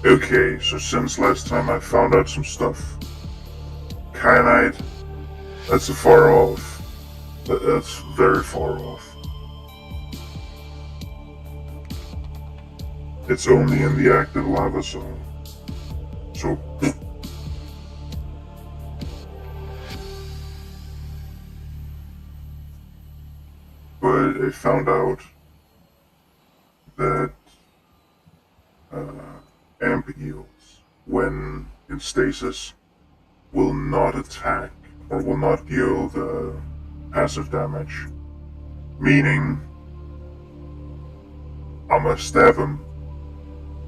Okay, so since last time I found out some stuff. Kyanite, that's a far off. That's very far off. It's only in the active lava zone. So, but I found out that amp eels, when in stasis, will not attack or will not deal the passive damage. Meaning, I must stab him.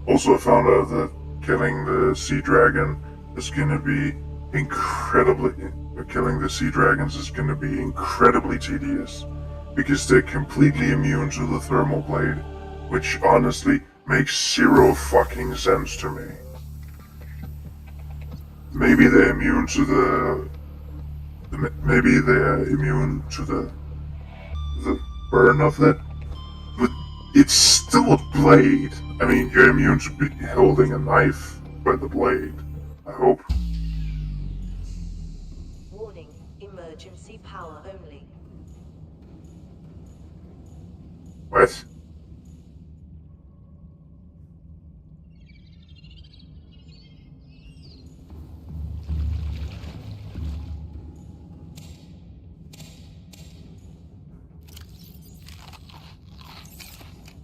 Also, I found out that killing the sea dragon is gonna be killing the sea dragons is gonna be incredibly tedious. Because they're completely immune to the thermal blade, which honestly makes zero fucking sense to me. Maybe they're immune to the burn of it, but it's still a blade. I mean, you're immune to be holding a knife by the blade, I hope. Warning, emergency power only. What?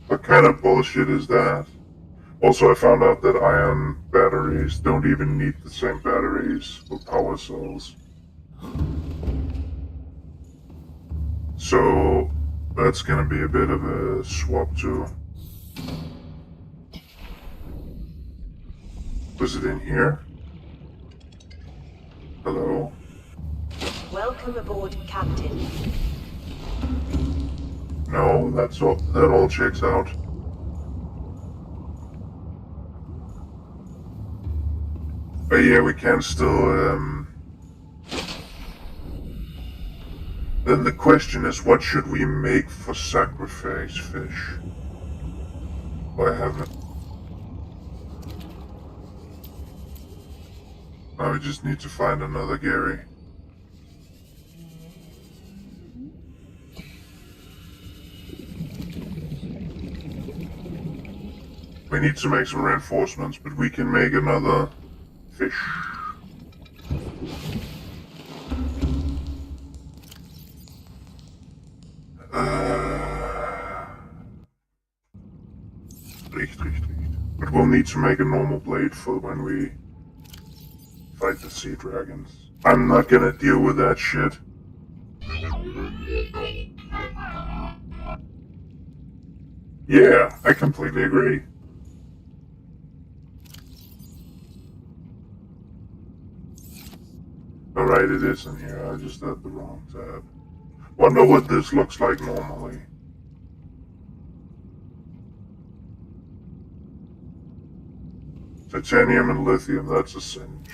What kind of bullshit is that? Also, I found out that ion batteries don't even need the same batteries with power cells. So, that's gonna be a bit of a swap too. Was it in here? Hello? Welcome aboard, Captain. No, that all checks out. But yeah, we can still, Then the question is, what should we make for sacrifice fish? Well, I haven't. Now we just need to find another Gary. We need to make some reinforcements, but we can make another fish. Riecht. But we'll need to make a normal blade for when we fight the sea dragons. I'm not gonna deal with that shit. Yeah, I completely agree. Alright, it is in here. I just had the wrong tab. Wonder what this looks like normally. Titanium and lithium, that's a cinch.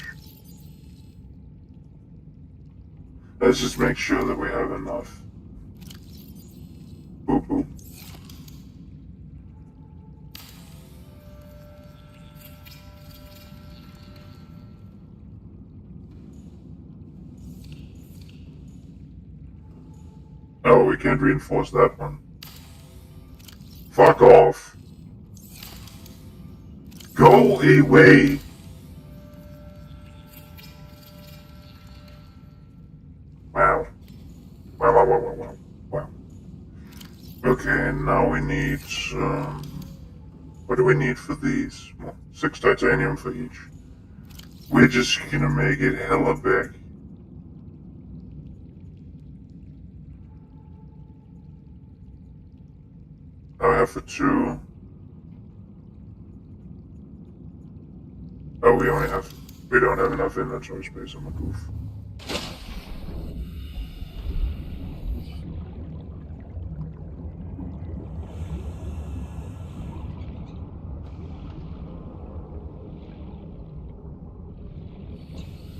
Let's just make sure that we have enough. Boop boop. Oh, we can't reinforce that one. Fuck off. Go away. Wow. Wow. Okay, now we need some... What do we need for these? Well, 6 titanium for each. We're just gonna make it hella big. I have for 2. Oh, we don't have enough inventory space. I'm a goof.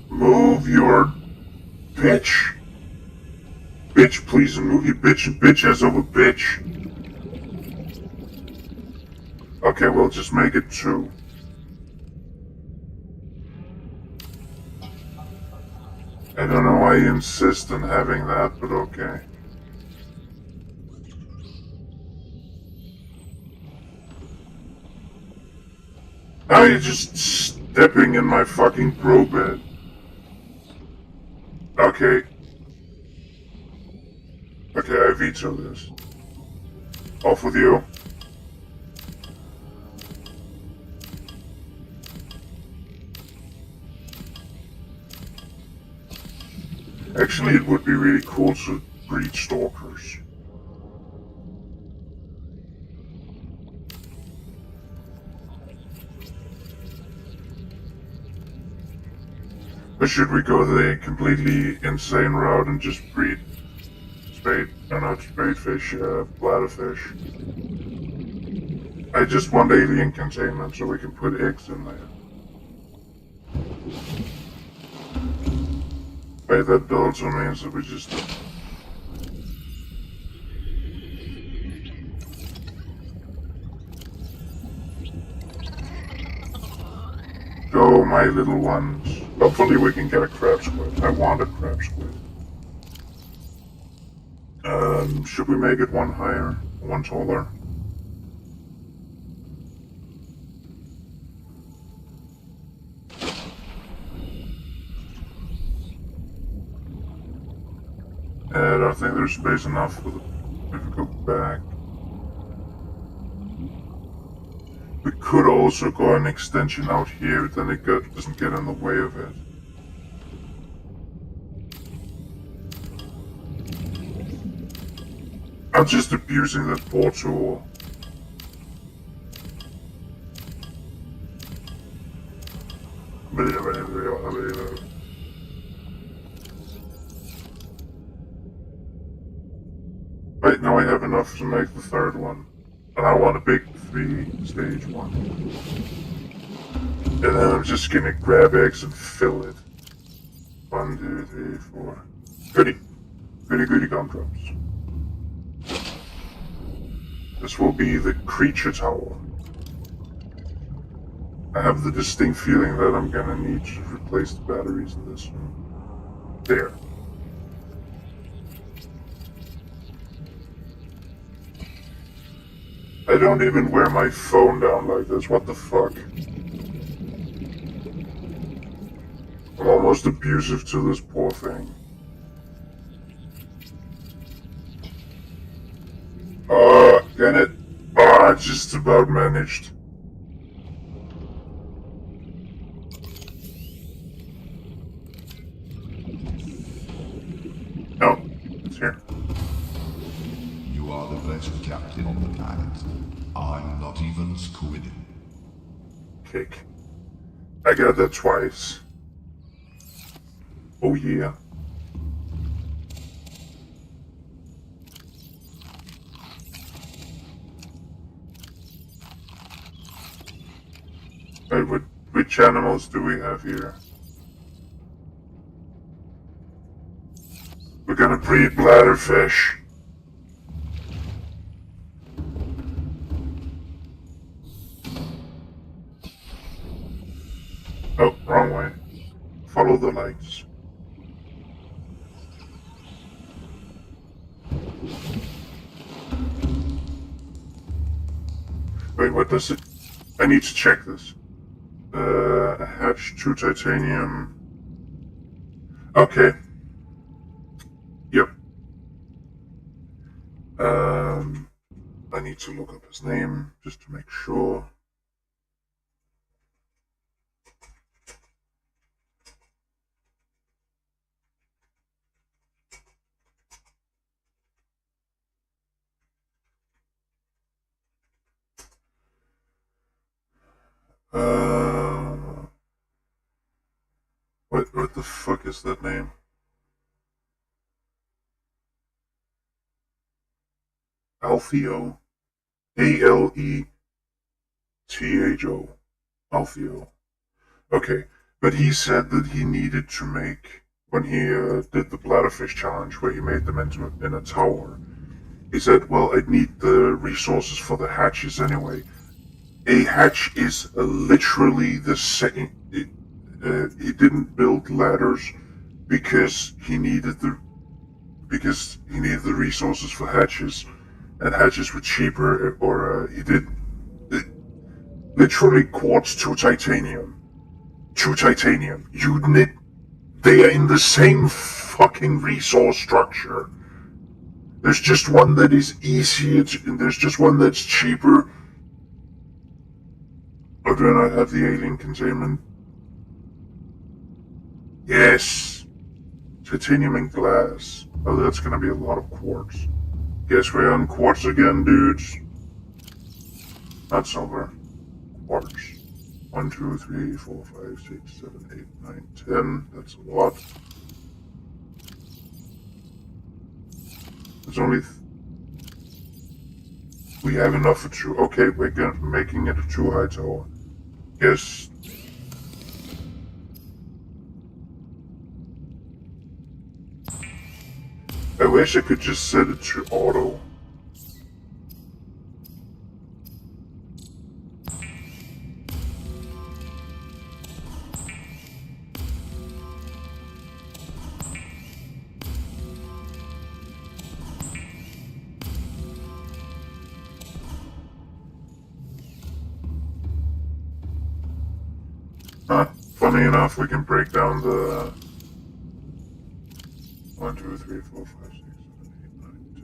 Move your bitch. Bitch, please move your bitch and bitch ass over bitch. Okay, we'll just make it 2. I don't know why you insist on having that, but okay. Now you're just stepping in my fucking bro bed. Okay. Okay, I veto this. Off with you. Actually, it would be really cool to breed stalkers. Or should we go the completely insane route and just breed not spadefish, bladderfish? I just want alien containment so we can put eggs in there. Wait, that also means that we just... Go, my little ones. Hopefully we can get a crab squid. I want a crab squid. Should we make it 1 higher? 1 taller? I don't think there's space enough for the... If we go back... We could also go an extension out here, then it doesn't get in the way of it. I'm just abusing that portal. Right now I have enough to make the 3rd one. And I want a big 3-stage one. And then I'm just gonna grab eggs and fill it. 1, 2, 3, 4. Goody. Goody gumdrops. This will be the creature tower. I have the distinct feeling that I'm gonna need to replace the batteries in this one. There. I don't even wear my phone down like this, what the fuck? I'm almost abusive to this poor thing. Can it? Just about managed. No, it's here. You are the best captain on the planet. I'm not even squidding. Kick. I got that twice. Oh yeah. Wait, which animals do we have here? We're gonna breed bladderfish. Oh, wrong way. Follow the lights. Wait, what does it... I need to check this. Hatch 2 titanium. Okay. Yep. I need to look up his name just to make sure. What the fuck is that name? Altheo? Aletho. Altheo. Okay, but he said that he needed to make when he did the bladderfish challenge where he made them into in a tower. He said, well, I need the resources for the hatches anyway. A hatch is literally the same. He didn't build ladders because he needed the resources for hatches, and hatches were cheaper. Or he did literally quartz to titanium. You need. They are in the same fucking resource structure. There's just one that is easier and there's just one that's cheaper. But then I have the alien containment. Yes. Titanium and glass. Oh, that's gonna be a lot of quartz. Guess we're on quartz again, dudes. Not silver. Quartz. 1, 2, 3, 4, 5, 6, 7, 8, 9, 10. That's a lot. There's only... we have enough for 2. Okay, we're making it a 2-high tower. Yes. I wish I could just set it to auto. Funny enough, we can break down the 1, 2, 3, 4, 5, 6, 7,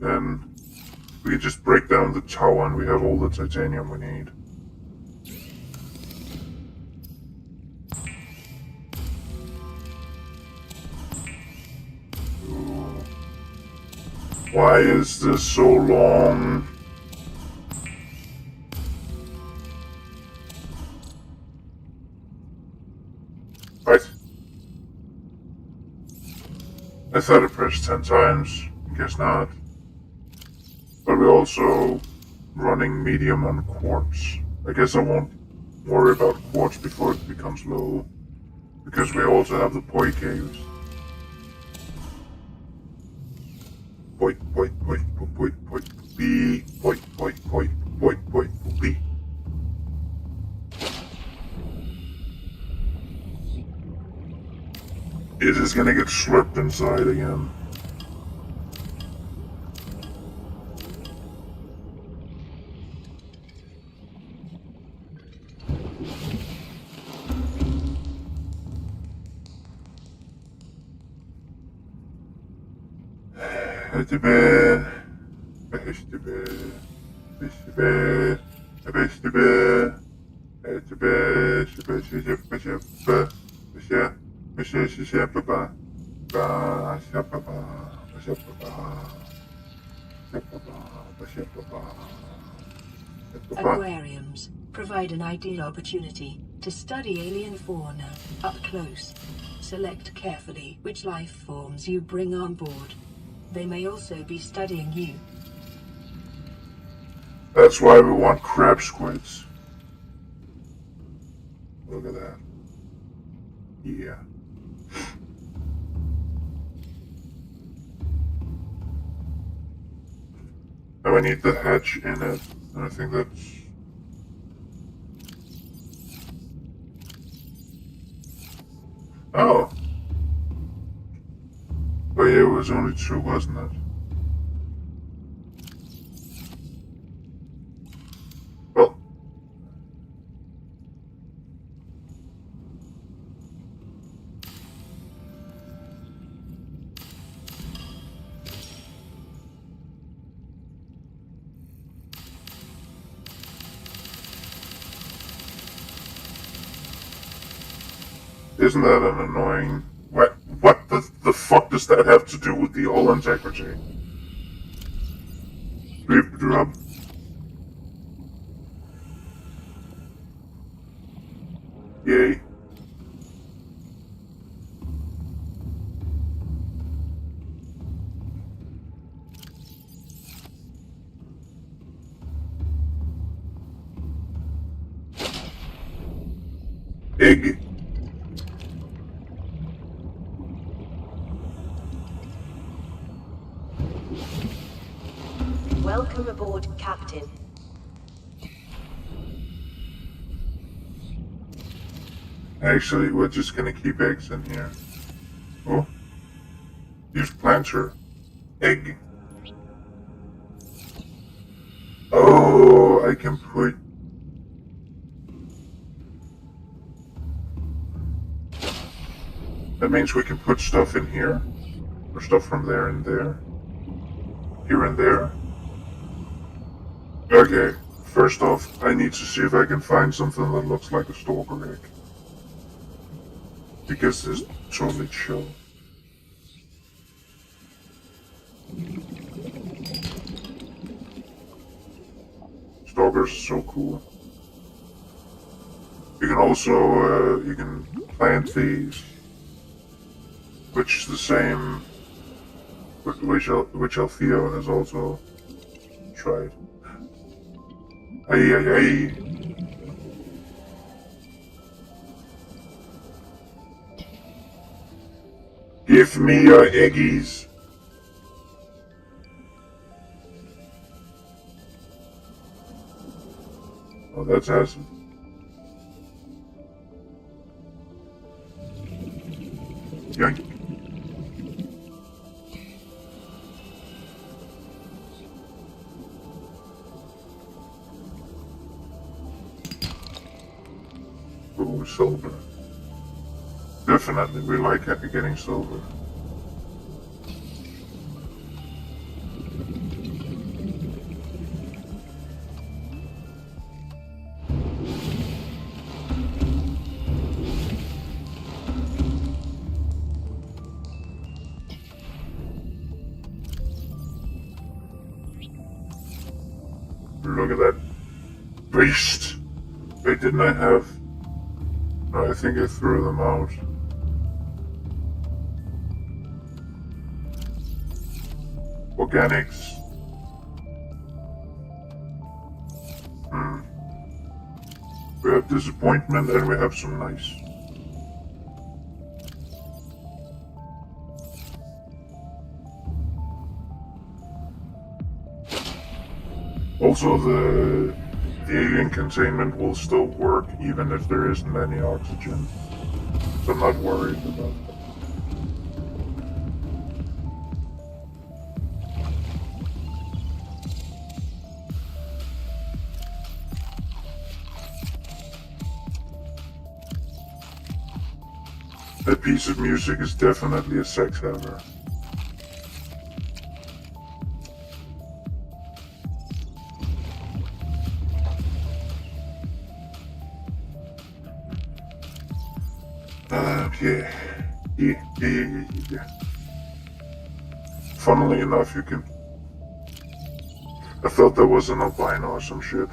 8, 9, 10. We can just break down the tower and we have all the titanium we need. Ooh. Why is this so long? Right. I thought I pressed 10 times. Guess not. But we're also running medium on quartz. I guess I won't worry about quartz before it becomes low. Because we also have the poi caves. Poi, poi, poi, poi, poi, B. Poi, poi, poi, poi, poi, B. It is gonna get slurped inside again. Aquariums provide an ideal opportunity to study alien fauna up close. Select carefully which life forms you bring on board. They may also be studying you. That's why we want crab squids. Look at that. Yeah. Now I need the hatch in it, and I think that's... oh! Oh yeah, it was only 2, wasn't it? Well... isn't that an annoying... What the fuck does that have to do with the all integrity? Drip drop. Yay. Egg. Welcome aboard, Captain. Actually, we're just gonna keep eggs in here. Oh. Use planter. Egg. Oh, I can put... That means we can put stuff in here. Or stuff from there and there. Here and there. Okay, first off, I need to see if I can find something that looks like a stalker egg. Because this is totally chill. Stalkers are so cool. You can also, you can plant these. Which is the same, which Althea has also tried. Ay, ay, ay. Give me your eggies. Oh, that's acid. Yoink. Ooh, silver. Definitely, we like getting silver. Look at that beast. Wait, didn't I have... No, I think I threw them out. Organics. We have disappointment and we have some nice. Also, the alien containment will still work even if there isn't any oxygen. So I'm not worried about that. That piece of music is definitely a sex hammer. Yeah. Funnily enough, you can... I thought that was an albino or some shit.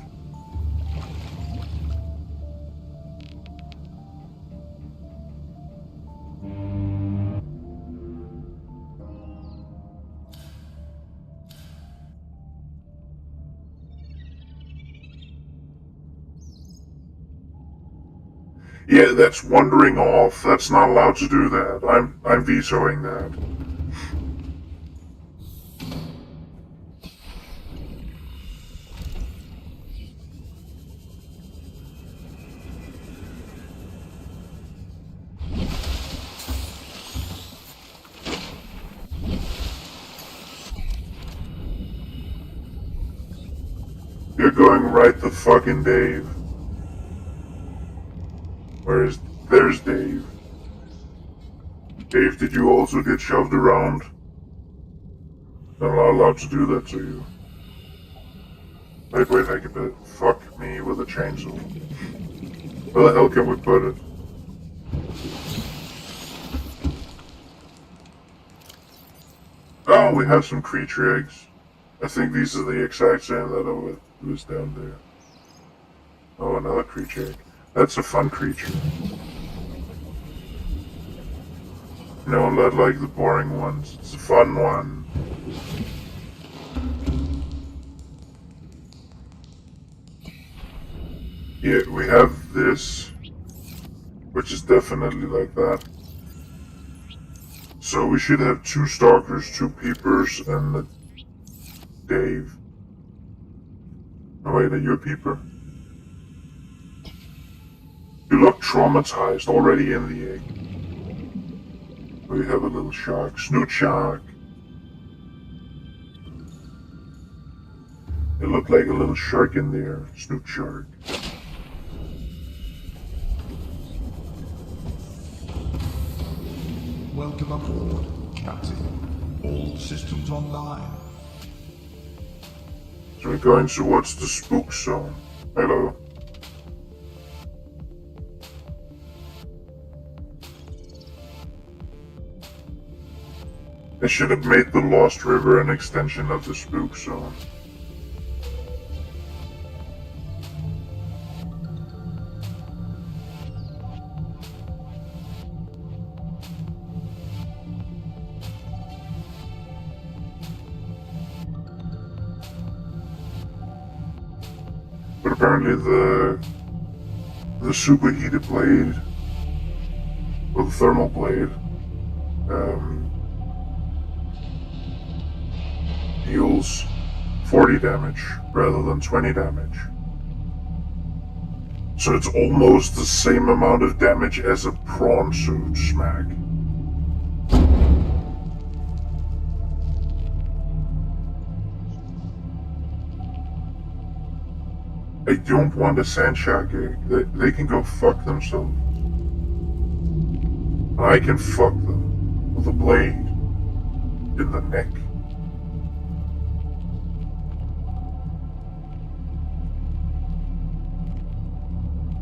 Yeah, that's wandering off. That's not allowed to do that. I'm vetoing that. You're going right the fucking Dave. There's Dave. Dave, did you also get shoved around? I'm not allowed to do that to you. Wait, I can fuck me with a chainsaw. Where the hell can we put it? Oh, we have some creature eggs. I think these are the exact same that was down there. Oh, another creature egg. That's a fun creature. No, not like the boring ones. It's a fun one. Yeah, we have this, which is definitely like that. So we should have 2 stalkers, 2 peepers, and a Dave. Oh, wait, are you a peeper? You look traumatized already in the egg. We have a little shark, snoot shark. It looked like a little shark in there, snoot shark. Welcome aboard, Captain. All systems online. So we're going towards the spook zone. Hello. I should have made the Lost River an extension of the spook zone. But apparently the superheated blade, or the thermal blade, deals 40 damage rather than 20 damage. So it's almost the same amount of damage as a prawn suit smack. I don't want a sand shark egg. They can go fuck themselves. I can fuck them with a blade in the neck.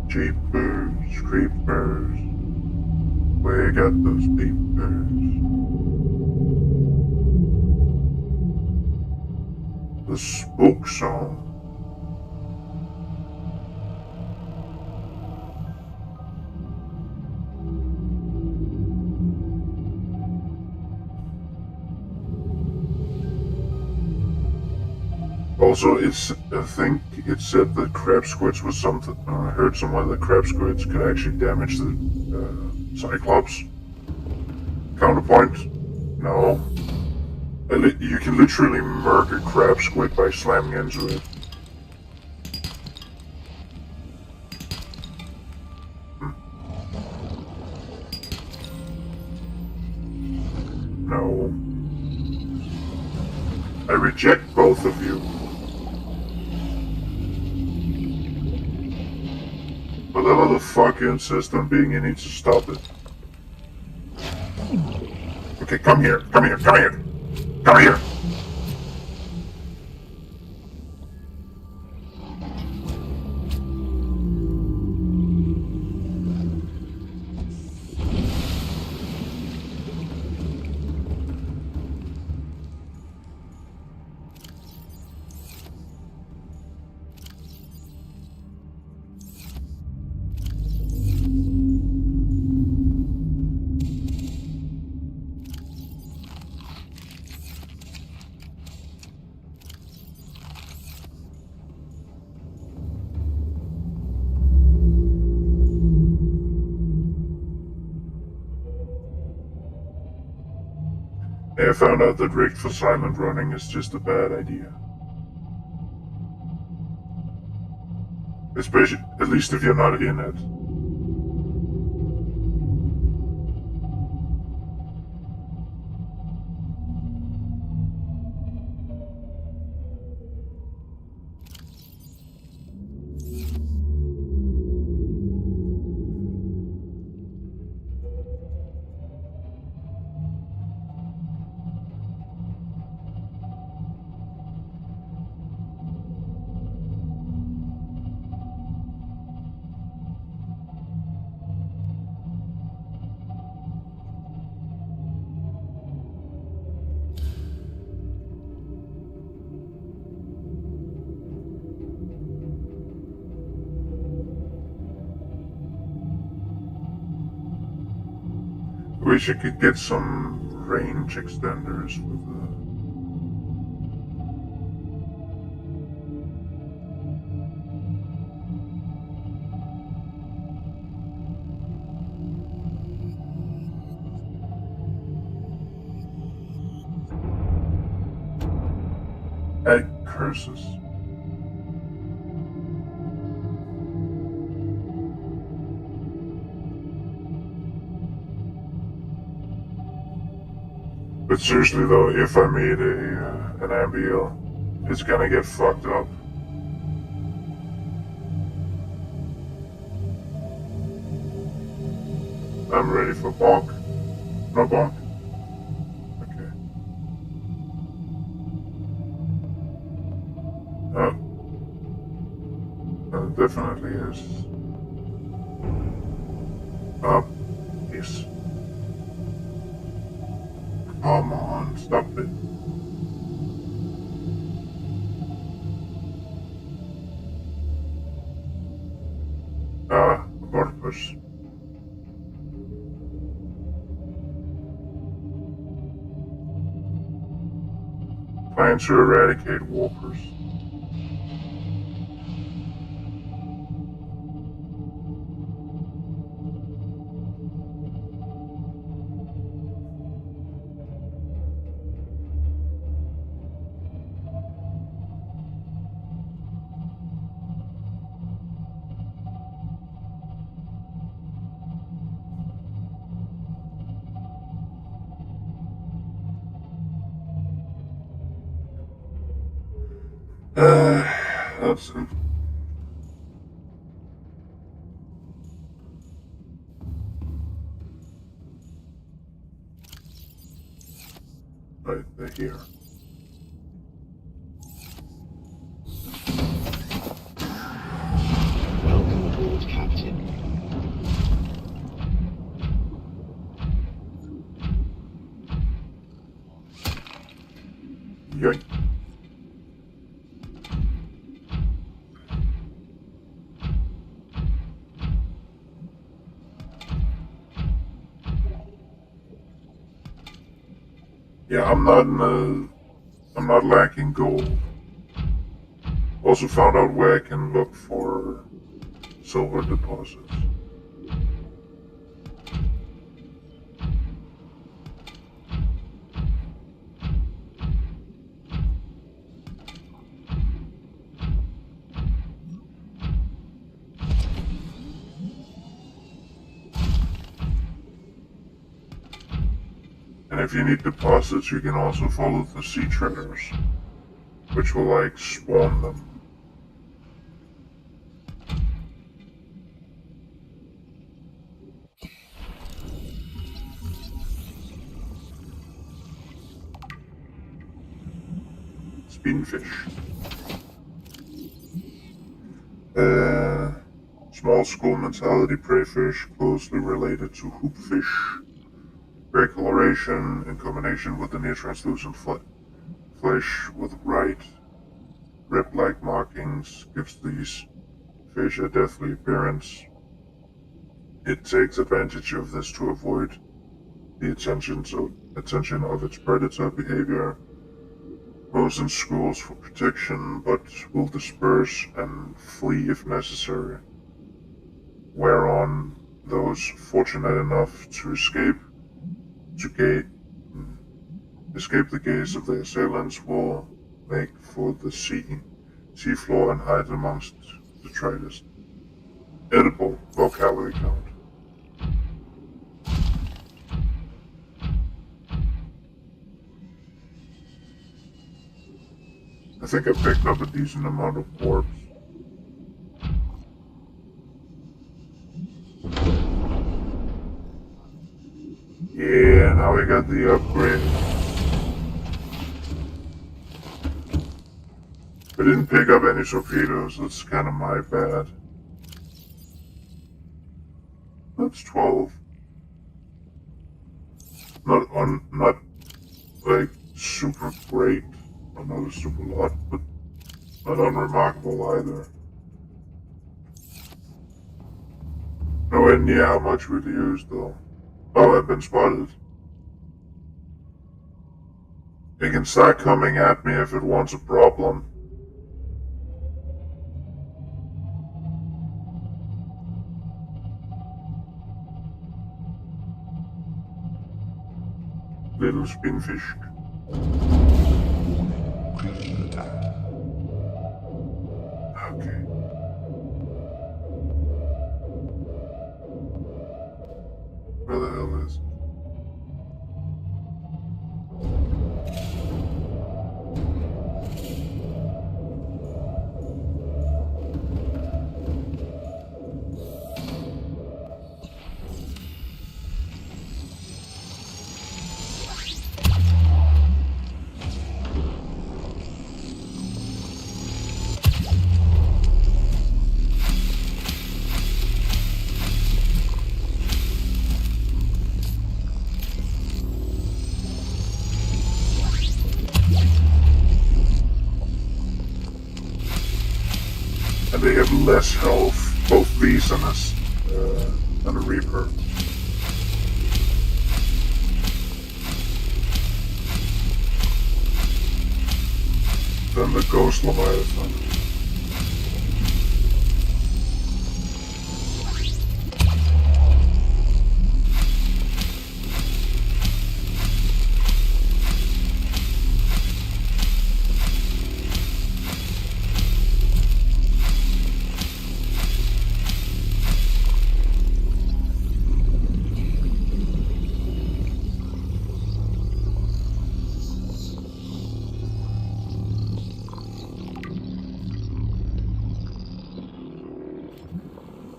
Jeepers, creepers. We got those peepers. The spook zone. Also, I think it said that crab squids was something. I heard somewhere that crab squids could actually damage the Cyclops. Counterpoint? No. You can literally murk a crab squid by slamming into it. No. I reject both of you. Whatever the fuck you insist on being, you need to stop it. Okay, come here, come here, come here. Come here. I found out that rigged for silent running is just a bad idea. Especially, at least if you're not in it. Wish I could get some range extenders for the egg curses. But seriously though, if I meet an ambiel, it's gonna get fucked up. I'm ready for bonk. No bonk? Okay. It definitely is. Yes. Come on, stop it. Abortus. Plans to eradicate walkers. That's it. Right, they're here. Welcome aboard, Captain. Yoink. Yeah, I'm not lacking gold. Also found out where I can look for silver deposits. And if you need deposits, you can also follow the sea treaders, which will like spawn them. Spinfish. Small school mentality prey fish closely related to hoopfish. Gray coloration in combination with the near translucent flesh with bright rib-like markings gives these fish a deathly appearance. It takes advantage of this to avoid the attention of its predator behavior. Goes in schools for protection, but will disperse and flee if necessary. Whereon those fortunate enough to escape the gaze of the assailants will make for the seafloor and hide amongst detritus. Edible low-calorie count. I think I picked up a decent amount of orbs. Yeah, now we got the upgrade. I didn't pick up any torpedoes, that's kind of my bad. That's 12. Not like super great, not a super lot, but not unremarkable either. Nowhere near how much we've used though. Oh, I've been spotted. It can start coming at me if it wants a problem. Little spinfish. Warning, creature attack. Okay. Where the hell is it? they have less health, both these and a Reaper. Then the Ghost Leviathan.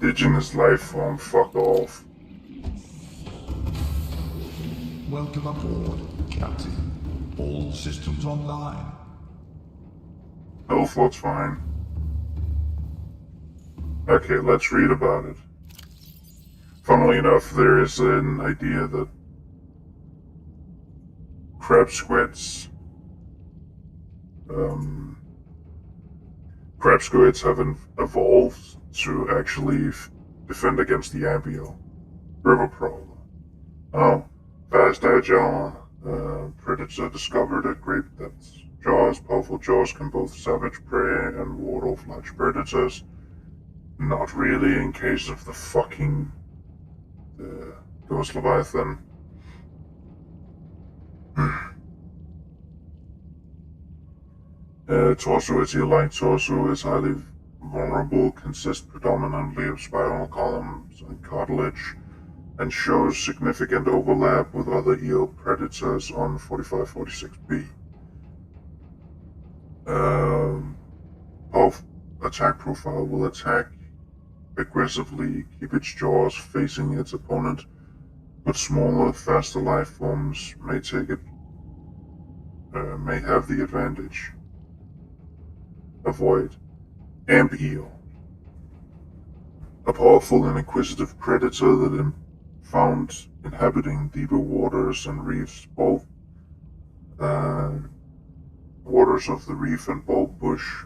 Indigenous life form, fuck off. Welcome aboard, Captain. All systems online. Health looks fine. Okay, let's read about it. Funnily enough, there is an idea that crab squids have evolved to actually defend against the Ambio river problem. Fast, agile predator discovered at great depths. Powerful jaws can both savage prey and ward off large predators. Not really in case of the fucking Ghost Leviathan. Light torso is highly vulnerable, consists predominantly of spinal columns and cartilage, and shows significant overlap with other eel predators on 4546B. Attack profile will attack aggressively, keep its jaws facing its opponent, but smaller, faster life forms may have the advantage. Avoid Amp Eel, a powerful and inquisitive predator that found inhabiting deeper waters and reefs, both waters of the reef and bulb bush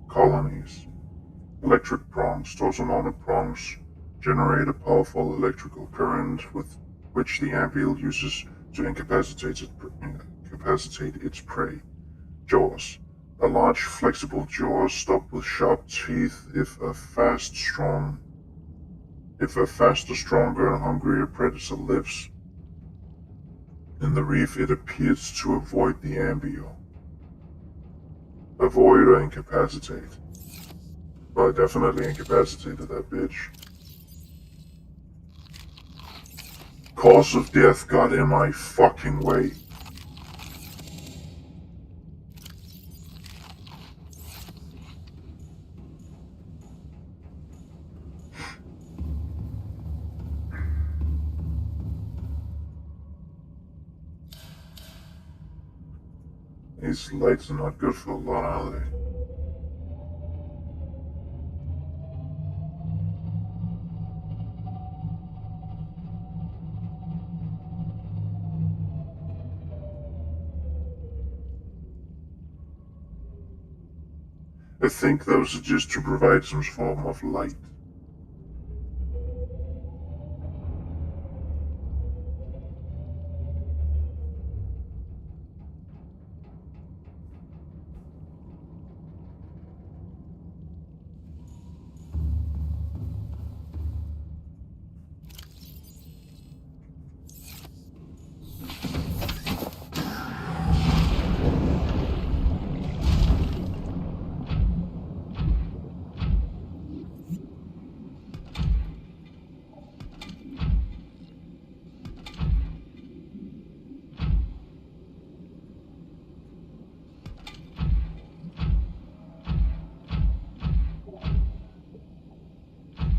colonies. Electric prongs, torso-mounted prongs, generate a powerful electrical current with which the amp eel uses to incapacitate its prey. Jaws. A large, flexible jaw stopped with sharp teeth if a faster, stronger, and hungrier predator lives in the reef, it appears to avoid the ambio. Avoid or incapacitate. Well, I definitely incapacitated that bitch. Cause of death got in my fucking way. These lights are not good for a lot, are they? I think those are just to provide some form of light.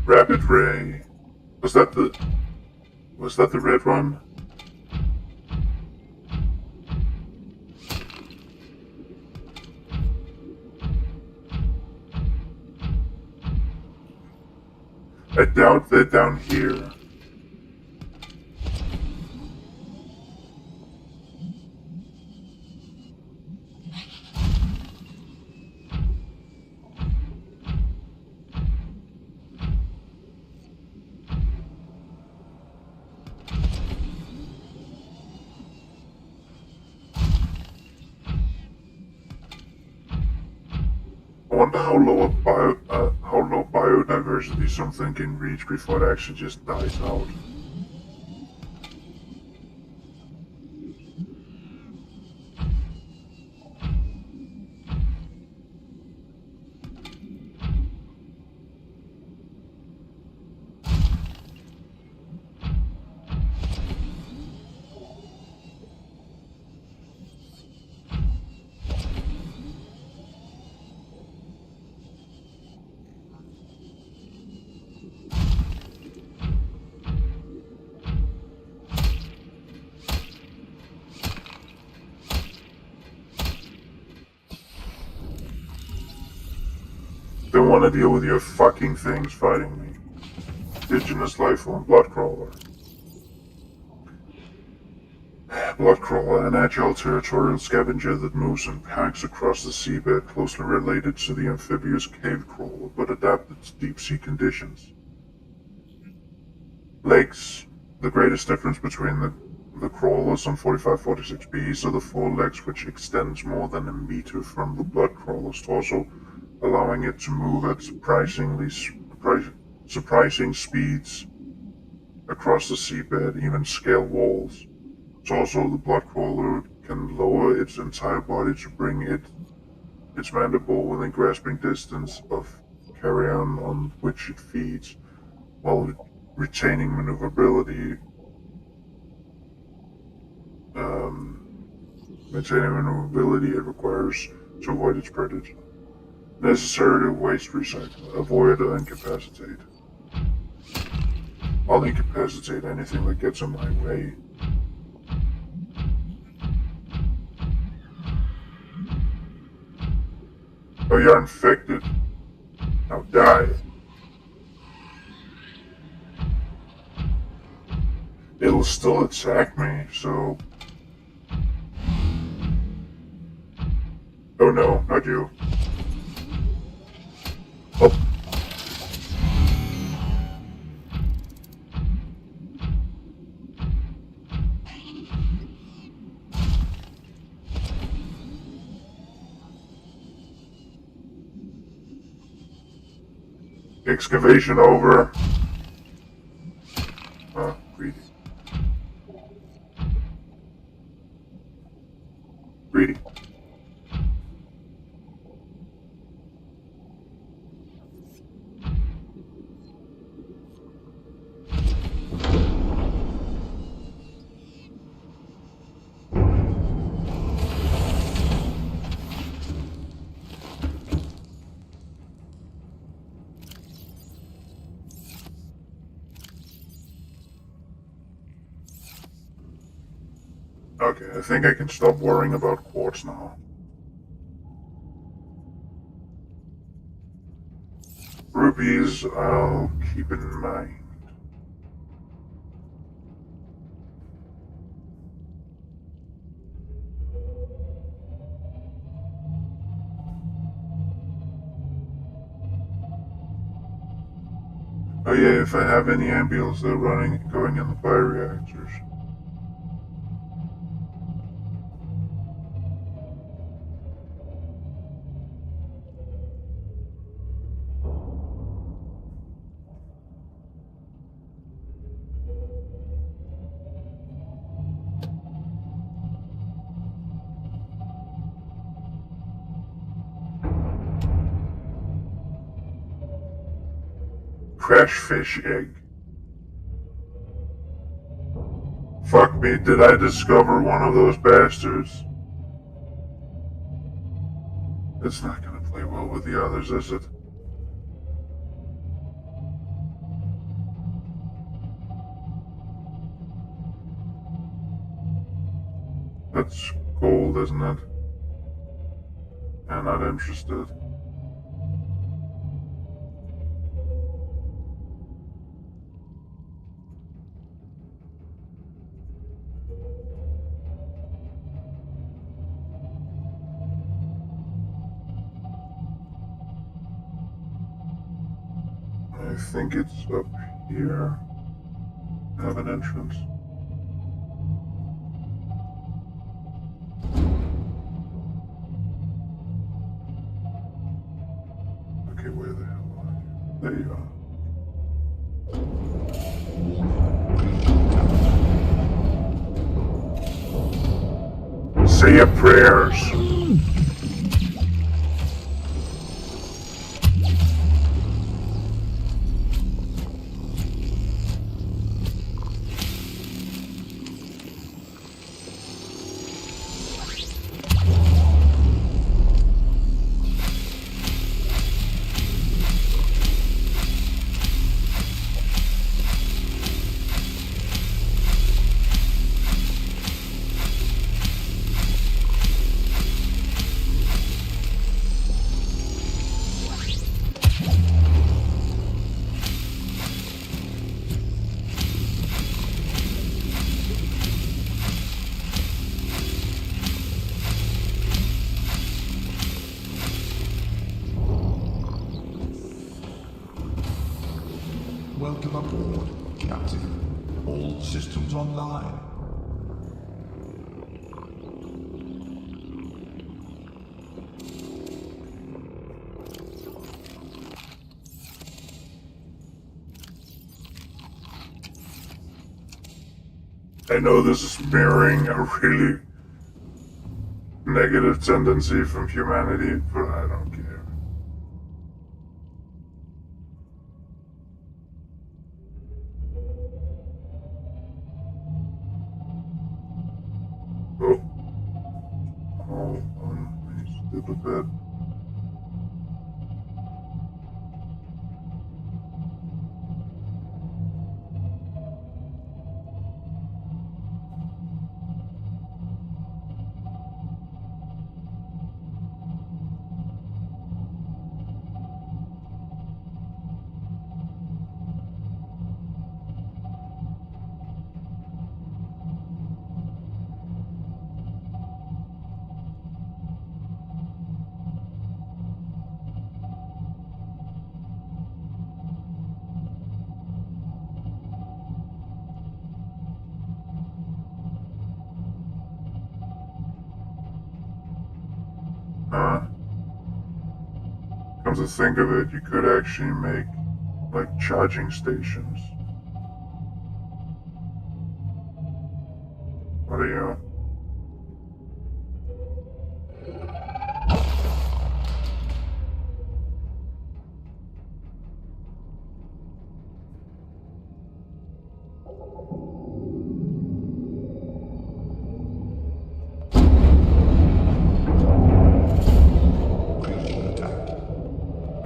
Rapid Ray. Was that the red one? I doubt they're down here. wonder how low biodiversity something can reach before it actually just dies out. Don't want to deal with your fucking things fighting me. Indigenous life form Bloodcrawler. Bloodcrawler, an agile territorial scavenger that moves in packs across the seabed, closely related to the amphibious cave crawler, but adapted to deep-sea conditions. Legs. The greatest difference between the crawlers on 4546Bs are the forelegs, which extends more than a meter from the Bloodcrawler's torso, allowing it to move at surprising speeds across the seabed, even scale walls. Also, the Bloodcrawler can lower its entire body to bring its mandible within grasping distance of carrion on which it feeds, while retaining maneuverability. Maintaining maneuverability it requires to avoid its predators. Necessary to waste recycle, avoid or incapacitate. I'll incapacitate anything that gets in my way. Oh, you're infected. Now die. It'll still attack me, so... Oh no, not you. Oh. Excavation over. Greedy. Greedy. Okay, I think I can stop worrying about quartz now. Rubies, I'll keep in mind. Oh yeah, if I have any ambules, they're going in the bioreactors. Crash fish egg. Fuck me, did I discover one of those bastards? It's not gonna play well with the others, is it? That's gold, isn't it? I'm not interested. I think it's up here. Have an entrance. Okay, where the hell are you? There you are. Say your prayers. Welcome aboard, Captain. All systems online. I know this is mirroring a really negative tendency from humanity, but I don't care. Oh. Hold on. Let me step a bit. Come to think of it, you could actually make, like, charging stations. What are you?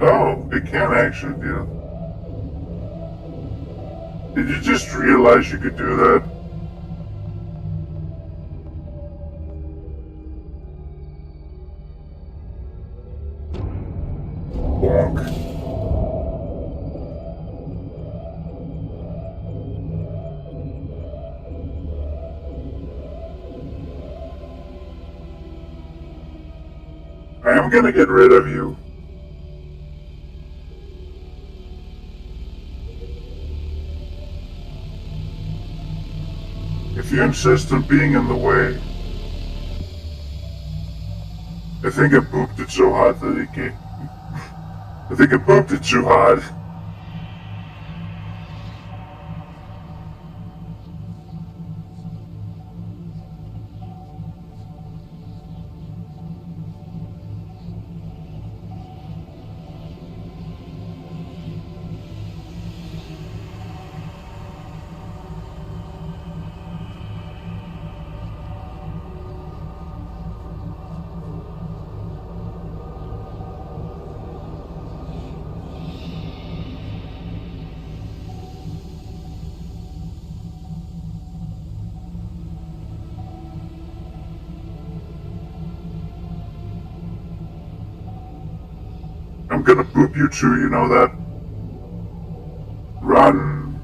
Oh, it can actually do it. Did you just realize you could do that? Bonk. I am gonna get rid of you. If you insist on being in the way. I think I booped it so hard that it can't. I think I booped it too hard. I'm gonna boop you too, you know that? Run!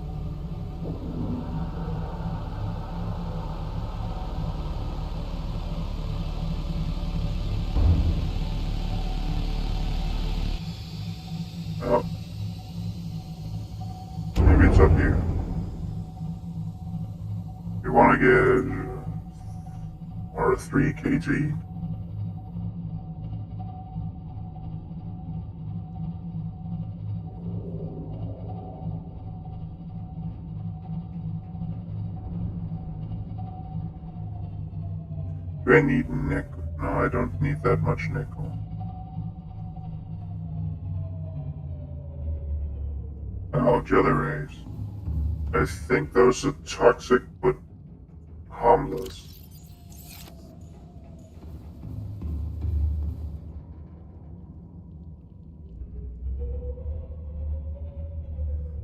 Oh. Maybe it's up here. You wanna get... or a 3 kg? 'Cause 3 kg? Do I need nickel? No, I don't need that much nickel. Oh, jelly rays. I think those are toxic, but harmless.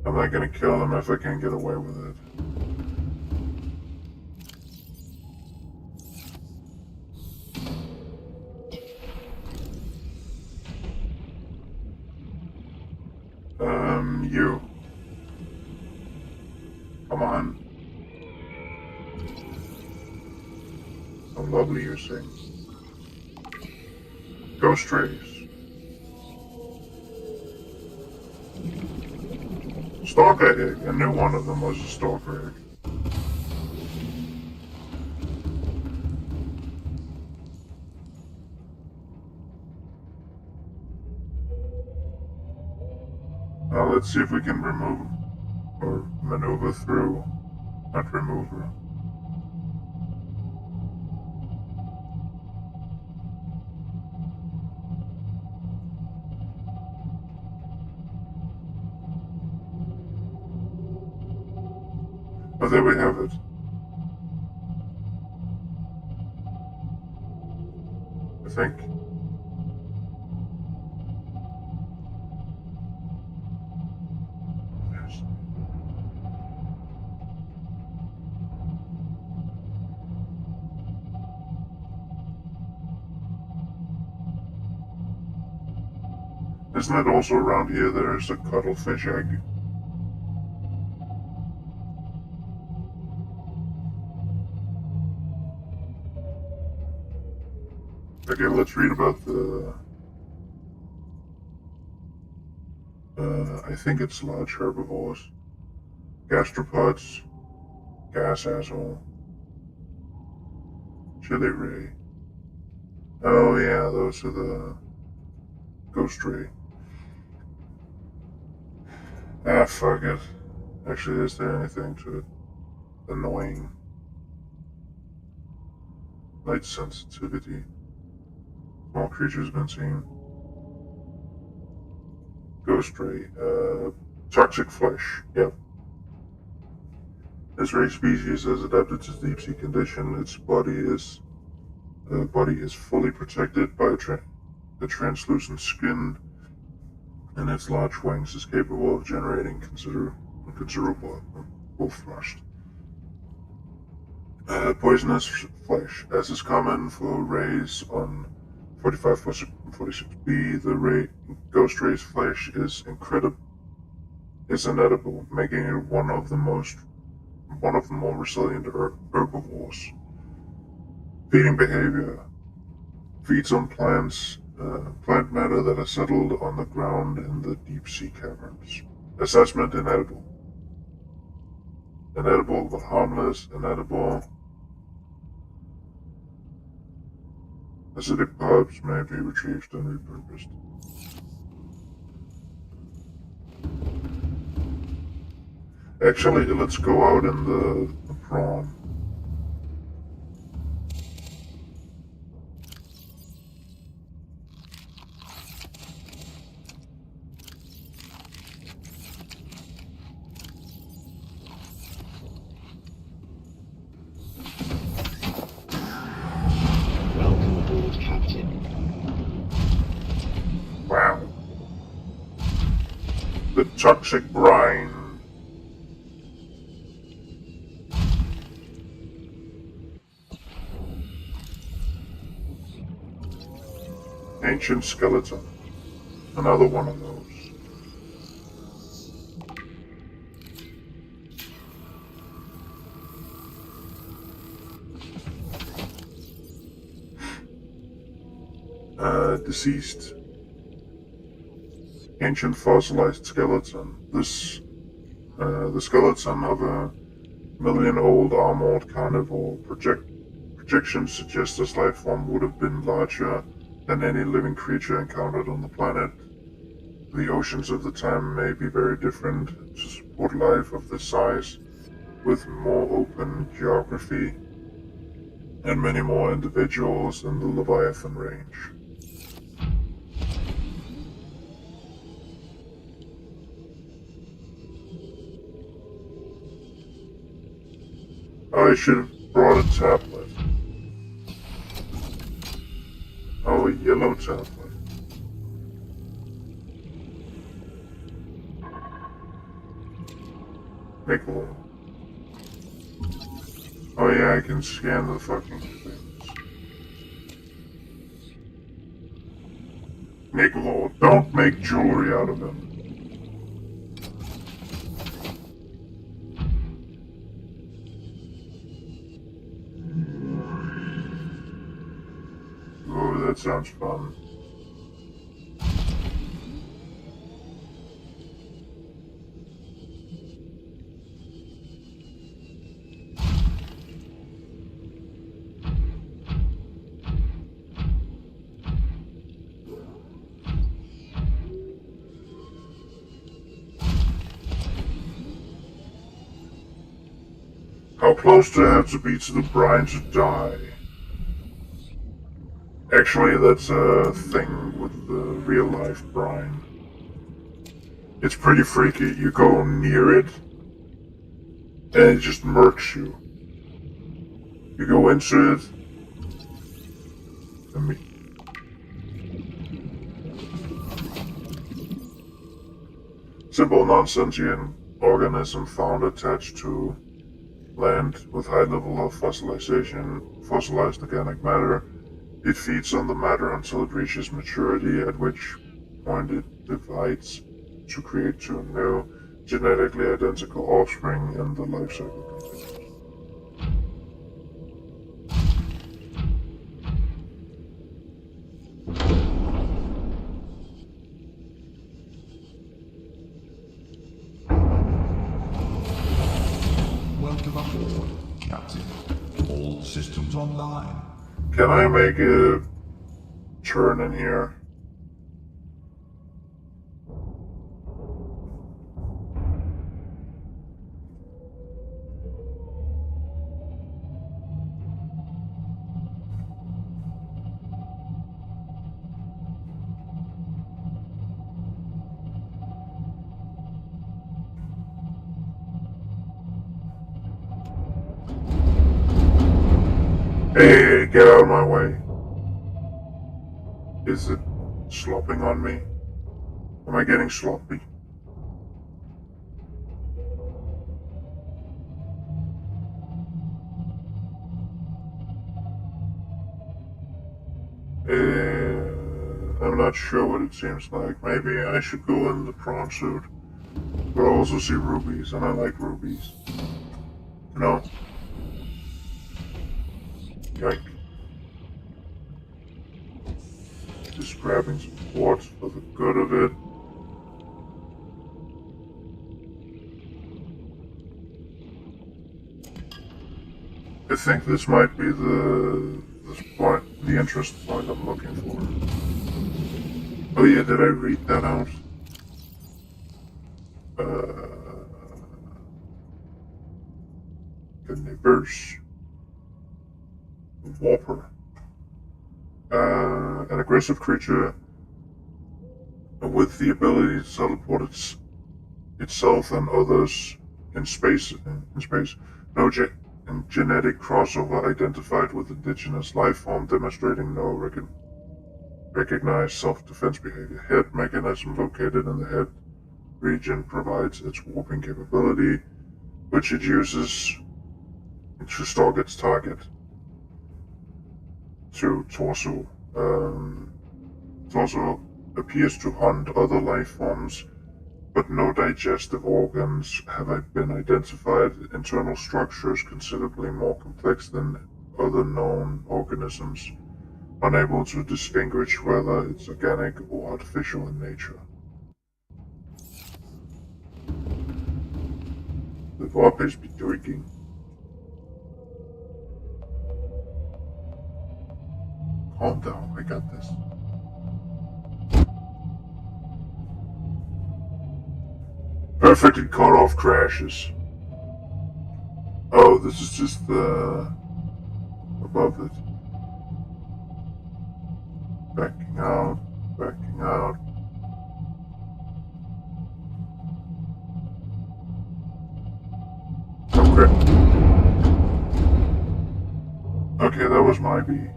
I'm not gonna kill them if I can get away with it. You. Come on. So lovely you sing. Ghost rays. Stalker egg. I knew one of them was a stalker egg. Now let's see if we can remove or maneuver through. Not remove her. Oh, there we have it. I think. Yes. Isn't it also around here there's a cuttlefish egg? Okay, let's read about the... I think it's large herbivores. Gastropods. Gas asshole. Chili ray. Oh yeah, those are the... Ghost ray. Ah, fuck it. Actually, is there anything to it? Annoying. Light sensitivity. Small creatures been seen. Ghost ray. Toxic flesh. Yep. This ray species has adapted to deep sea condition. Its body is fully protected by a translucent skin, and its large wings is capable of generating considerable thrust. Poisonous flesh, as is common for rays on 45-46b. The ghost ray's flesh is inedible, making it one of the more resilient herbivores. Feeding behavior: feeds on plants, plant matter that are settled on the ground in the deep sea caverns. Assessment: inedible. Inedible but harmless. Inedible. Acidic pulps may be retrieved and repurposed. Actually, let's go out in the prawn. Welcome aboard, Captain. Wow. The toxic brine. Ancient skeleton. Another one of those. Deceased. Ancient fossilized skeleton. The skeleton of a million-old armored carnivore. Projections suggest this life form would have been larger than any living creature encountered on the planet. The oceans of the time may be very different to support life of this size, with more open geography. and many more individuals in the Leviathan range. I should have brought a tablet. Oh, a yellow tablet. Nickel. Oh yeah, I can scan the fucking things. Nickel, don't make jewelry out of him. Oh, that sounds fun. How close do I have to be to the brine to die? Actually, that's a thing with the real-life brine. It's pretty freaky. You go near it, and it just murks you. You go into it, and simple non-sentient organism found attached to land with high level of fossilized organic matter. It feeds on the matter until it reaches maturity, at which point it divides to create two new, genetically identical offspring, and the life cycle continues. Welcome aboard, Captain. All systems online. Can I make a turn in here? Hey, get out of my way. Is it slopping on me? Am I getting sloppy? I'm not sure what it seems like. Maybe I should go in the prawn suit. But I also see rubies, and I like rubies. No. Yike. Just grabbing some quartz for the good of it. I think this might be the interest point I'm looking for. Oh yeah, did I read that out? Carnivorous Whopper. An aggressive creature with the ability to teleport itself and others in space. No genetic crossover identified with indigenous life form, demonstrating no recognized self-defense behavior. Head mechanism located in the head region provides its warping capability, which it uses to stalk its target. To torso. Torso appears to hunt other life forms, but no digestive organs have been identified. Internal structures considerably more complex than other known organisms, unable to distinguish whether it's organic or artificial in nature. The Vorpes be drinking. Calm down, I got this. Perfectly cut off crashes. Oh, this is just the above it. Backing out, backing out. Okay. Okay, that was my bee.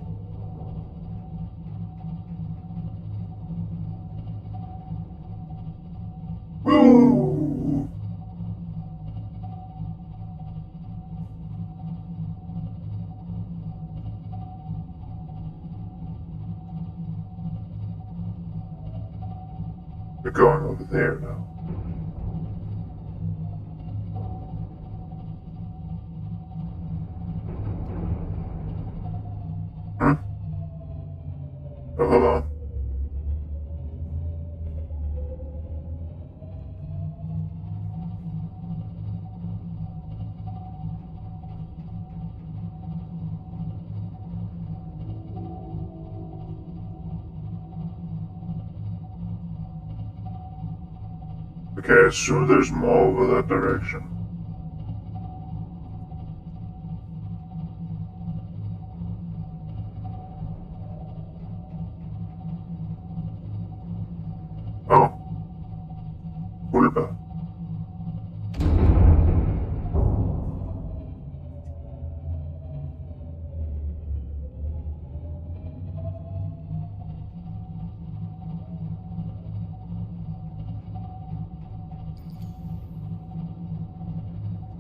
Woo! They're going over there now. Huh? Oh, hold on. Okay, I assume there's more over that direction. Oh. Pulpa.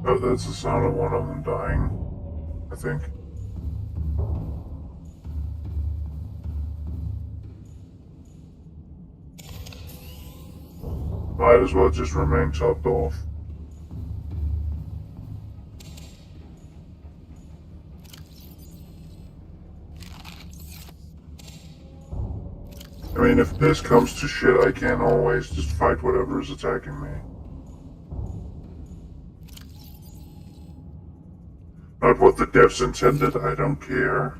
Oh, that's the sound of one of them dying, I think. Might as well just remain topped off. I mean, if this comes to shit, I can always just fight whatever is attacking me. Not what the devs intended, I don't care.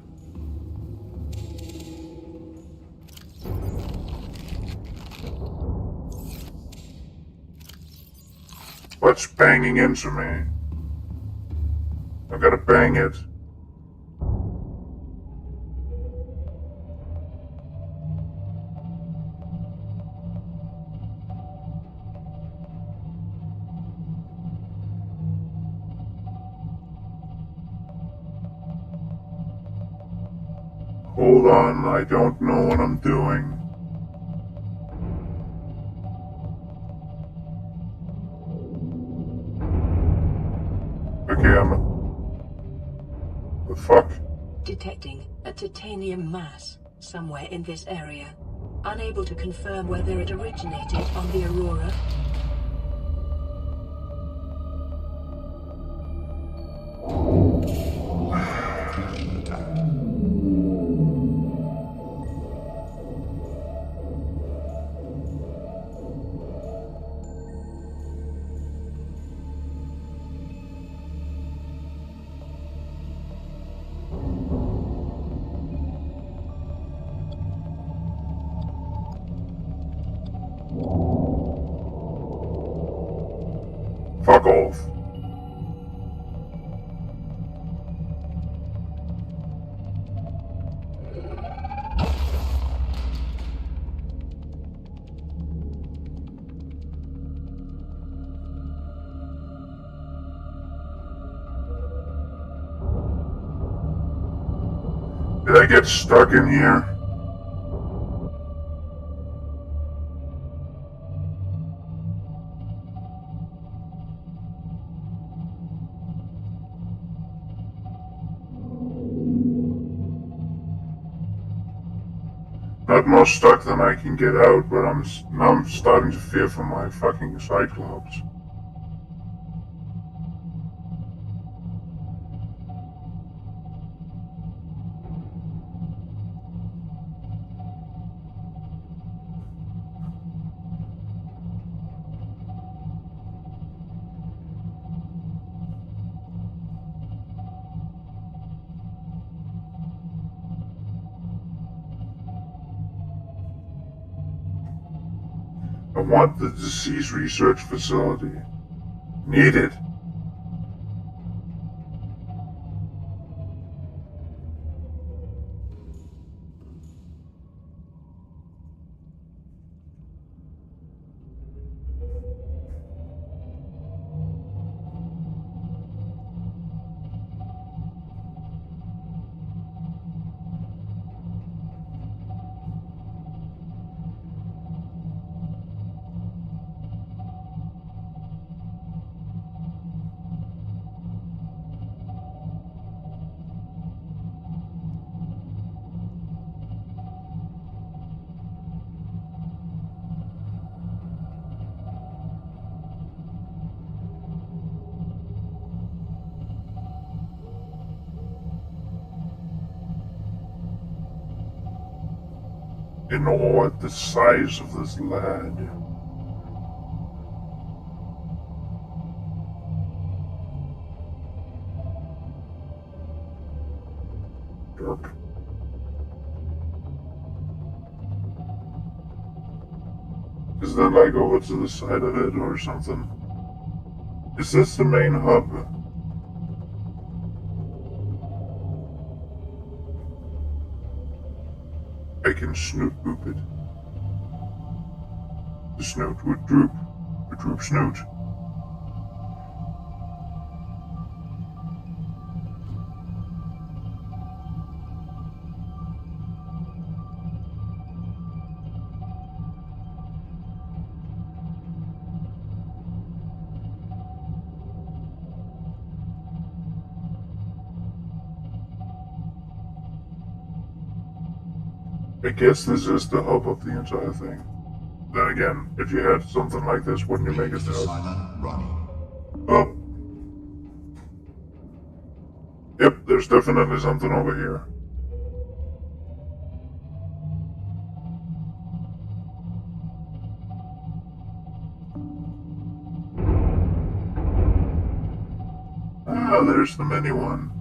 What's banging into me? I've gotta bang it. Hold on, I don't know what I'm doing. Okay, the fuck? Detecting a titanium mass somewhere in this area. Unable to confirm whether it originated on the Aurora. Fuck off. Did I get stuck in here? Not more stuck than I can get out, but now I'm starting to fear for my fucking Cyclops. I want the disease research facility. Need it. in awe at the size of this lad. Derp. Is that like over to the side of it or something? Is this the main hub? I can snoot boop it. The snoot would droop. A droop snoot. I guess this is the hub of the entire thing. Then again, if you had something like this, wouldn't you make it there? Silent running. Oh. Yep, there's definitely something over here. Ah, there's the mini one.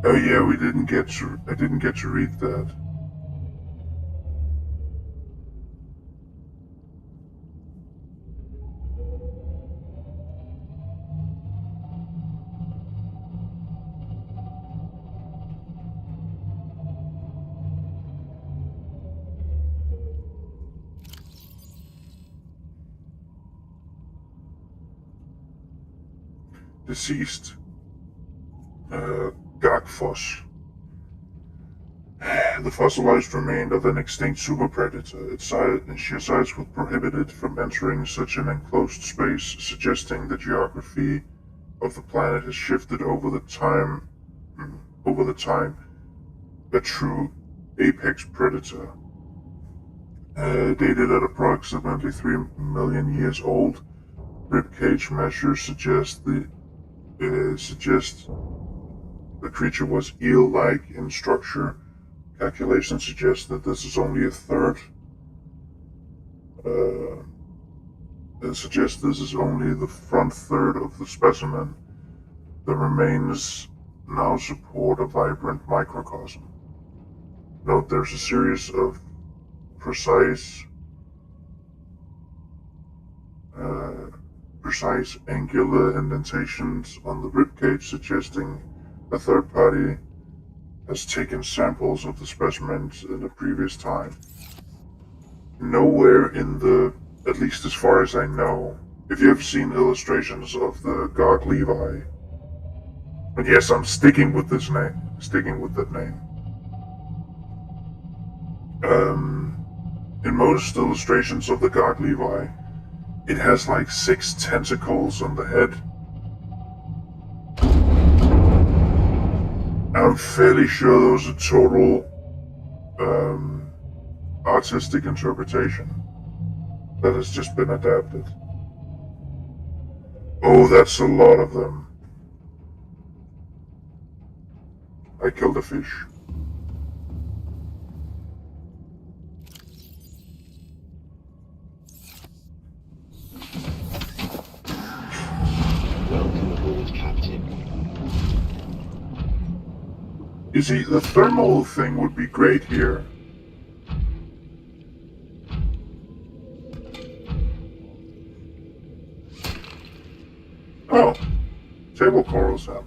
Oh yeah, I didn't get to read that. Deceased. Gagfoss. The fossilized remain of an extinct super predator. Its sheer size would prohibit it from entering such an enclosed space, suggesting the geography of the planet has shifted over the time. A true apex predator. Dated at approximately 3 million years old, ribcage measures suggest the creature was eel-like in structure. Calculations suggest that this is only a third. Suggest this is only the front third of the specimen. The remains now support a vibrant microcosm. Note there's a series of precise angular indentations on the ribcage, suggesting a third party has taken samples of the specimens in a previous time. Nowhere in the, at least as far as I know, if you have seen illustrations of the Gog Levi, and yes, I'm sticking with that name. In most illustrations of the Gog Levi, it has like 6 tentacles on the head. I'm fairly sure those are total artistic interpretation that has just been adapted. Oh, that's a lot of them. I killed a fish. Welcome aboard, Captain. You see, the thermal thing would be great here. Oh, table coral sample.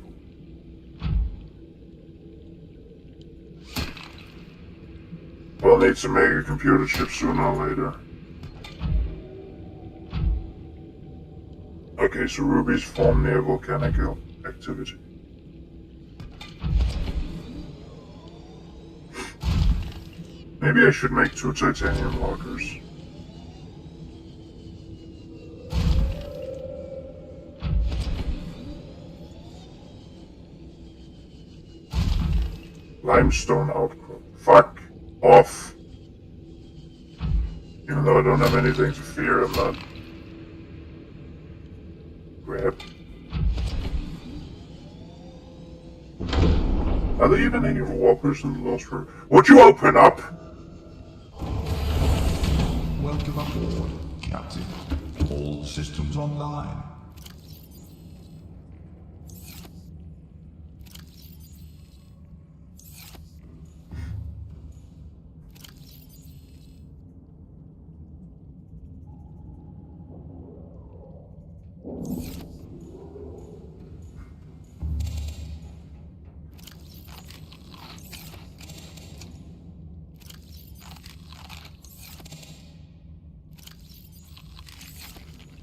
We'll need to make a computer chip sooner or later. Okay, so rubies form near volcanic activity. Maybe I should make 2 titanium lockers. Limestone outcrop. Fuck off. Even though I don't have anything to fear, I'm not. Grab. Are there even any walkers in the Lost River? Would you open up? Welcome aboard, Captain. All systems online.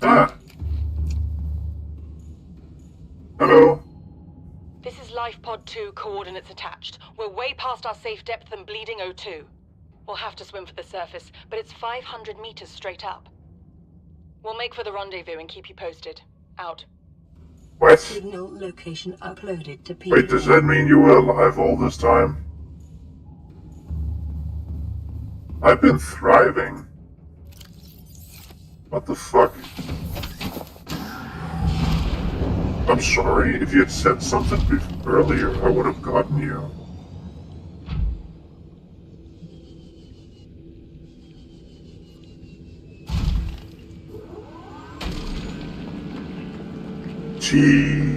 Ah. Hello. This is Life Pod 2, coordinates attached. We're way past our safe depth and bleeding O2. We'll have to swim for the surface, but it's 500 meters straight up. We'll make for the rendezvous and keep you posted. Out. What? Signal location uploaded to pt9. Wait, does that mean you were alive all this time? I've been thriving. What the fuck? I'm sorry, if you had said something earlier, I would have gotten you. Gee.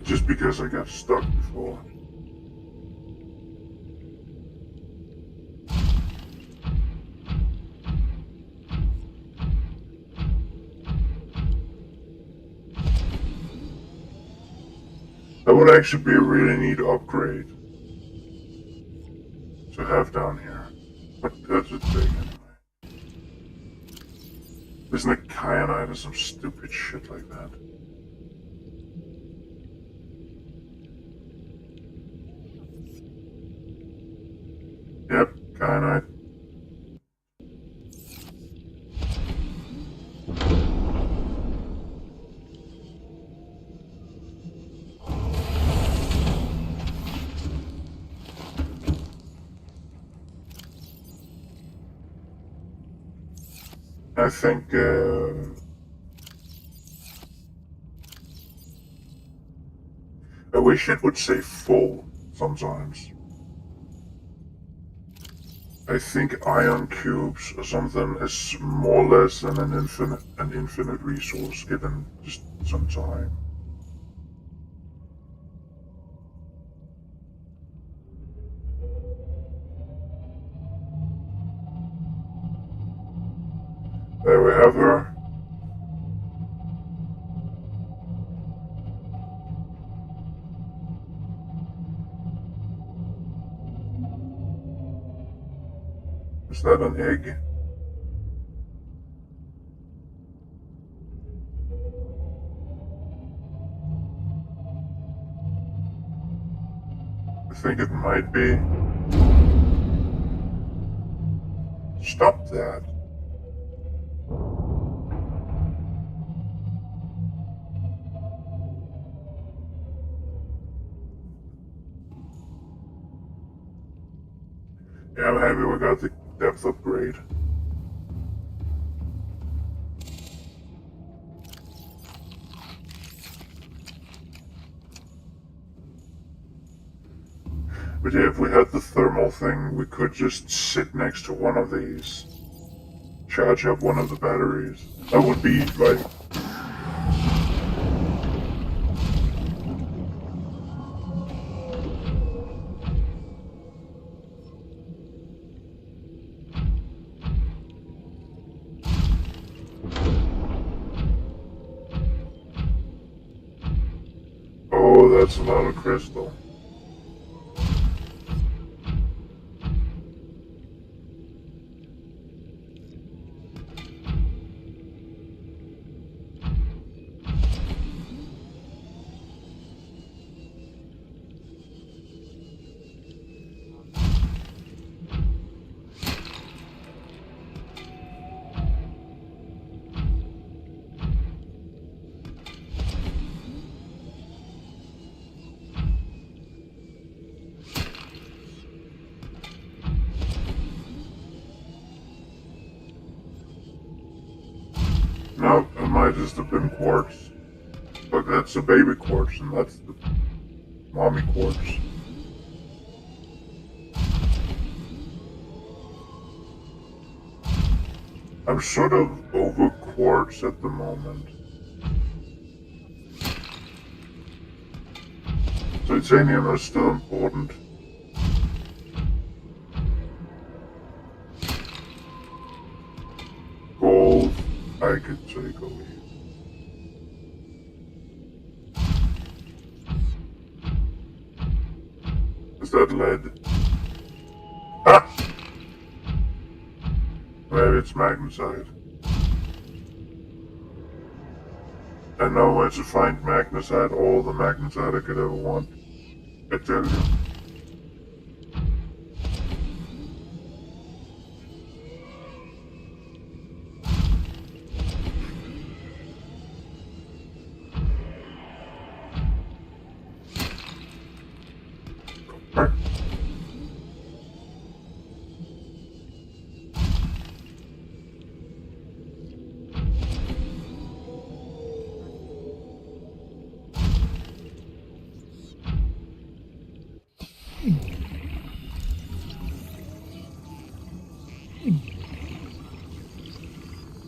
Just because I got stuck before. That would actually be a really neat upgrade to have down here. But that's a thing anyway. Isn't it kyanite or some stupid shit like that? Yep, kyanite. I think, I wish it would say full sometimes. I think ion cubes or something is more or less than an infinite resource given just some time. There we have her. Is that an egg? I think it might be. Stop that. depth upgrade. But yeah, if we had the thermal thing, we could just sit next to one of these, charge up one of the batteries. That would be like... Oh, that's a lot of crystal. No, it might just have been quartz. But that's a baby quartz, and that's the mommy quartz. I'm sort of over quartz at the moment. Titanium is still important. Gold, I could take a leave. Is that lead? Ah! Maybe it's magnesite. I know where to find magnesite, all the magnesite I could ever want. I tell you.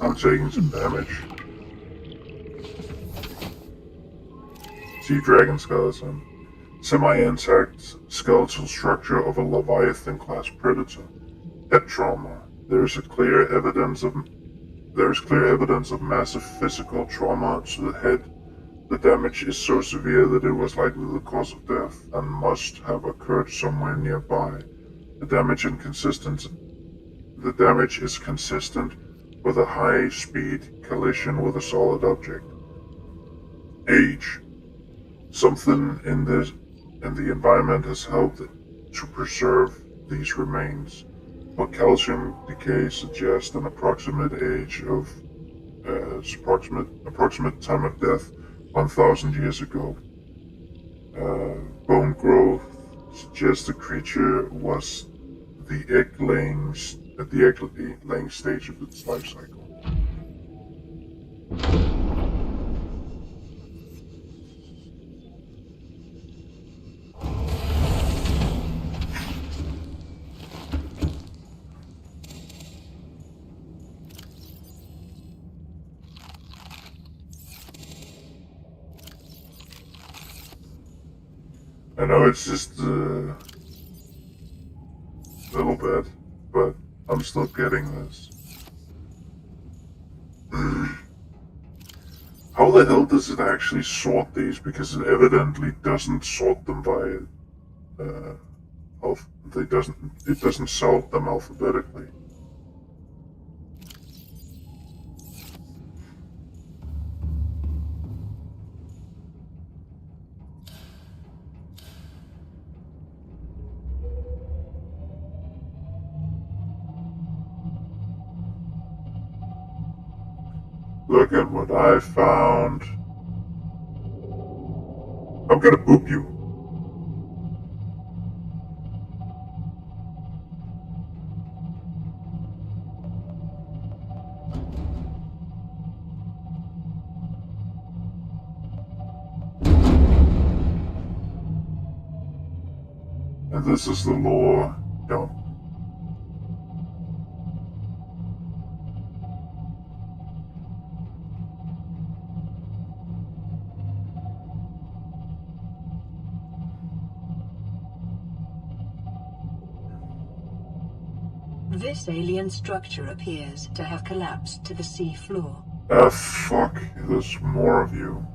I'm taking some damage. Sea dragon skeleton. Semi-intact skeletal structure of a Leviathan-class predator. Head trauma. There is clear evidence of massive physical trauma to the head. The damage is so severe that it was likely the cause of death and must have occurred somewhere nearby. The damage is consistent with a high-speed collision with a solid object. Age. Something in the environment has helped to preserve these remains, but calcium decay suggests an approximate age of approximate time of death 1,000 years ago. Bone growth suggests the creature was at the egg laying stage of its life cycle. I know it's just a little bit, but I'm still getting this. How the hell does it actually sort these? Because it evidently doesn't sort them by it doesn't sort them alphabetically. Look at what I found. I'm gonna boop you. this is the lore dump. This alien structure appears to have collapsed to the sea floor. Ah, fuck. There's more of you.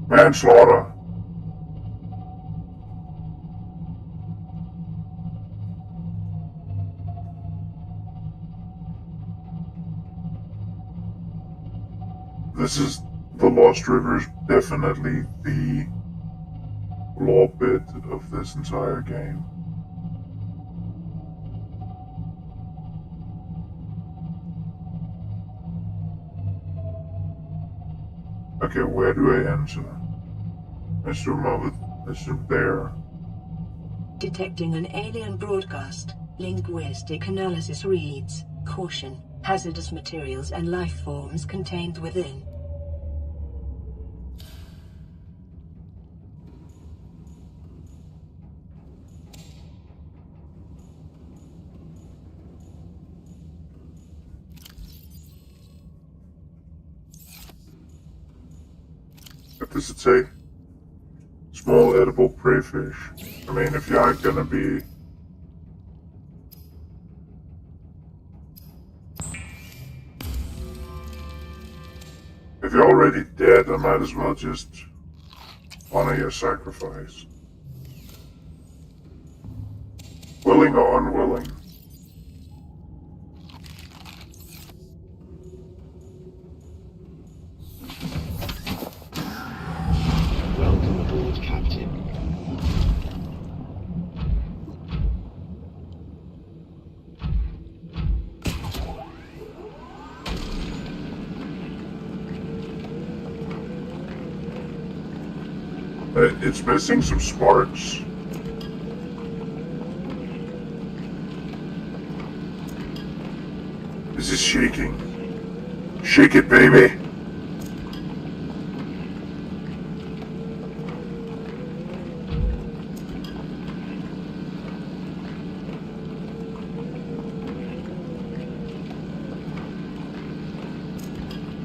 Manslaughter. This is the Lost Rivers, definitely the lore bit of this entire game. Okay, where do I enter? I assume there. Detecting an alien broadcast. Linguistic analysis reads, "Caution, hazardous materials and life forms contained within." What does it say? Small edible prey fish. I mean, if you aren't gonna be... If you're already dead, I might as well just honor your sacrifice. Willing or unwilling. Welcome aboard, Captain. It's missing some sparks. This is shaking. Shake it, baby!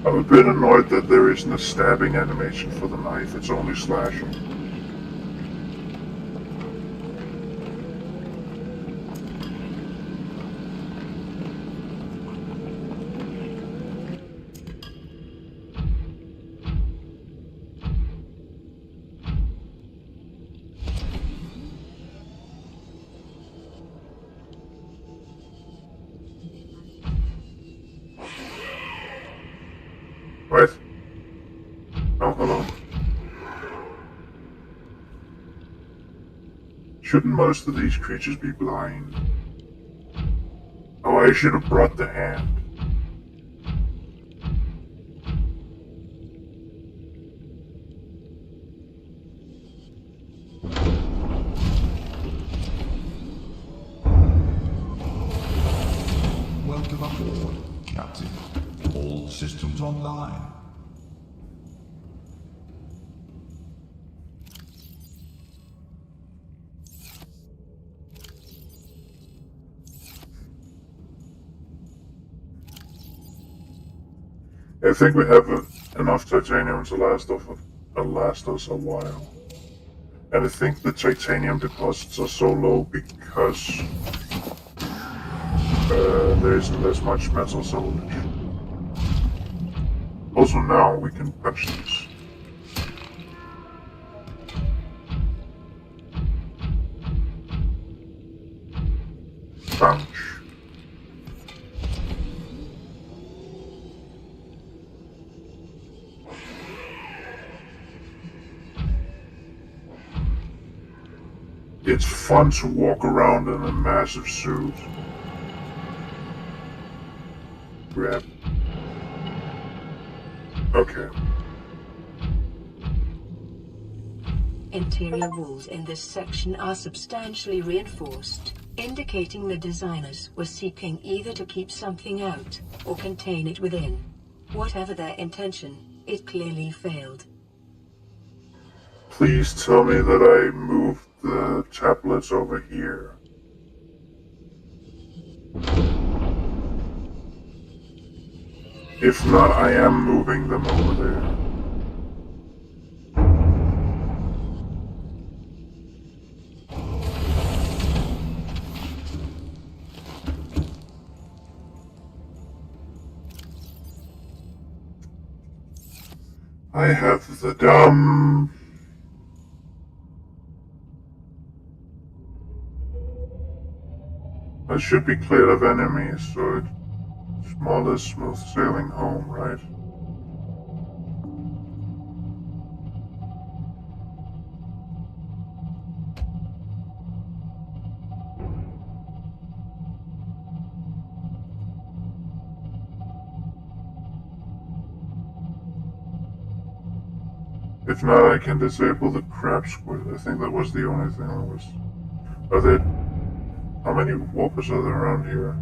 I'm a bit annoyed that there isn't a stabbing animation for the knife, it's only slashing. What? Oh, hello. Shouldn't most of these creatures be blind? Oh, I should have brought the hand. Welcome aboard, Captain. All systems online. I think we have enough titanium to last us a while. And I think the titanium deposits are so low because there isn't as much metal salvage. Also now we can punch this. Punch. It's fun to walk around in a massive suit. Grab. Okay. Interior walls in this section are substantially reinforced. indicating the designers were seeking either to keep something out or contain it within. Whatever their intention, it clearly failed. Please tell me that I moved the tablets over here. If not, I am moving them over there. I have the dumb... I should be clear of enemies, so it's more or less smooth sailing home, right? If not, I can disable the crab squid. I think that was the only thing that was... Are there... How many warpers are there around here?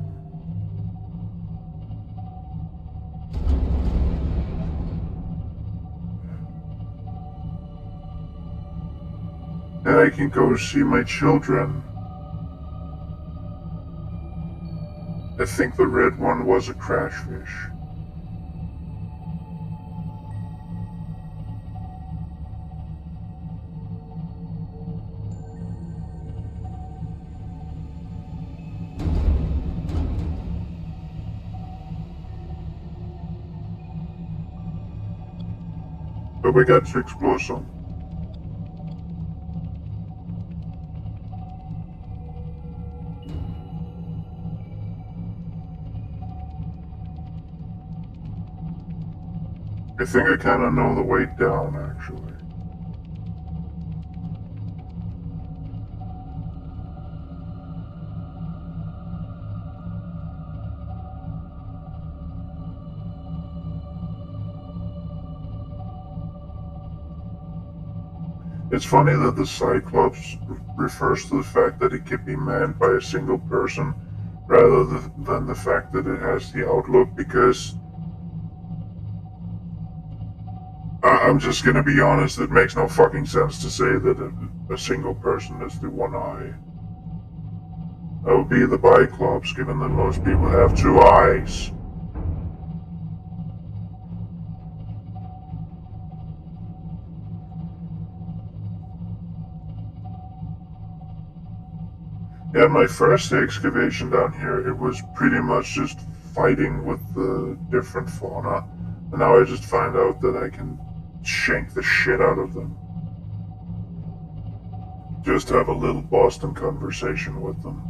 And I can go see my children. I think the red one was a crash fish. But we got to explore some. I think I kind of know the way down, actually. It's funny that the Cyclops refers to the fact that it can be manned by a single person rather than the fact that it has the outlook, because I'm just gonna be honest, it makes no fucking sense to say that a single person is the one eye. That would be the Biclops, given that most people have two eyes. Yeah, my first excavation down here, it was pretty much just fighting with the different fauna. And now I just find out that I can shank the shit out of them. Just have a little Boston conversation with them.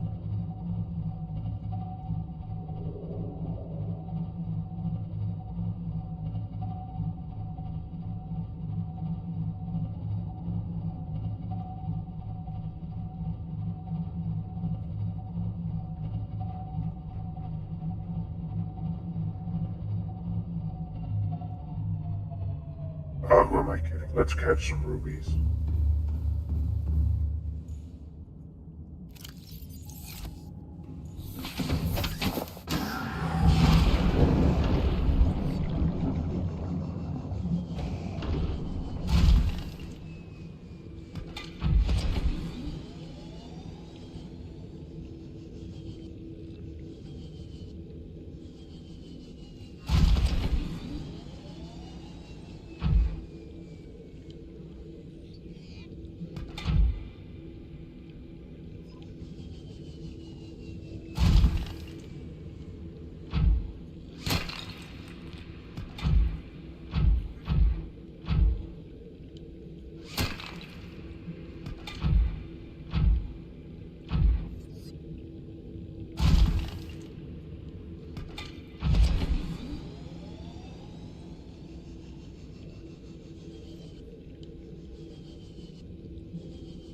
Who am I kidding? Let's catch some rubies.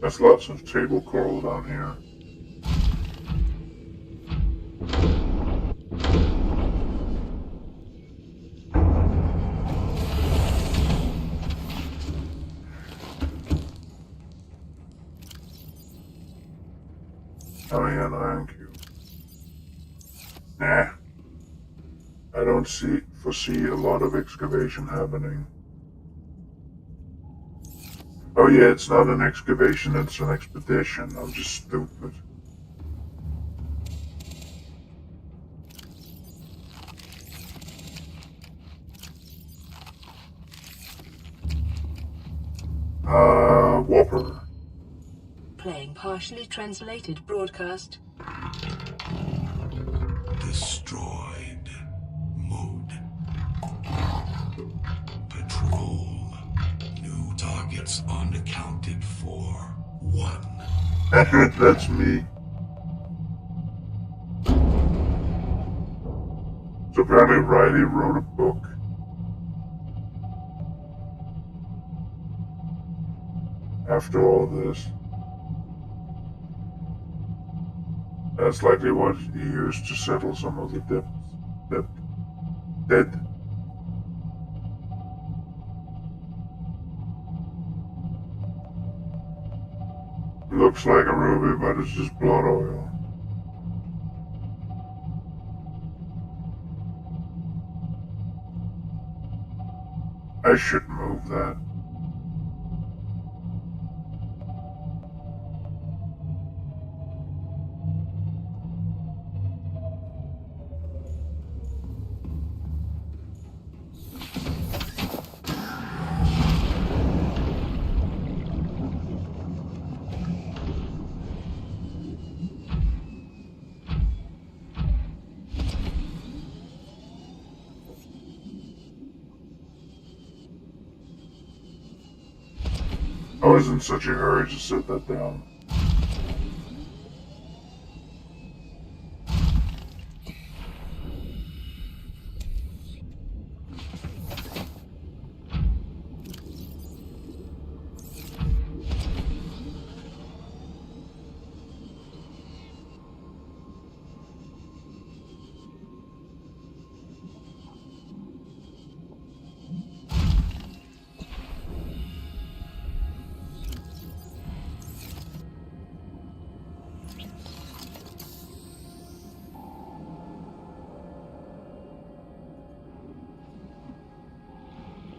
There's lots of table coral down here. Oh yeah, an ion cube. Nah. I don't foresee a lot of excavation happening. Oh yeah, it's not an excavation, it's an expedition. I'm just stupid. Whopper. Playing partially translated broadcast. Destroyed. Mode. Patrol. New targets unaccounted for. 1. That's me. So apparently Riley wrote a book. After all this. That's likely what he used to settle some of the debt. Looks like a ruby, but it's just blood oil. I should move that. I was in such a hurry to set that down.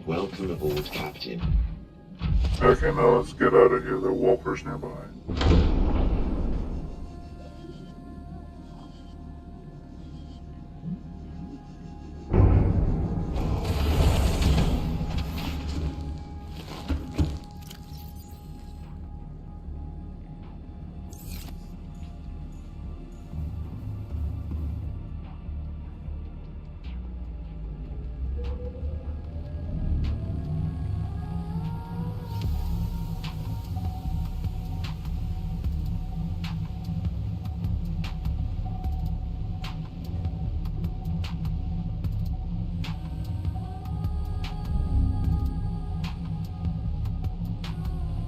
Welcome aboard, Captain. Okay, now let's get out of here. There are walkers nearby.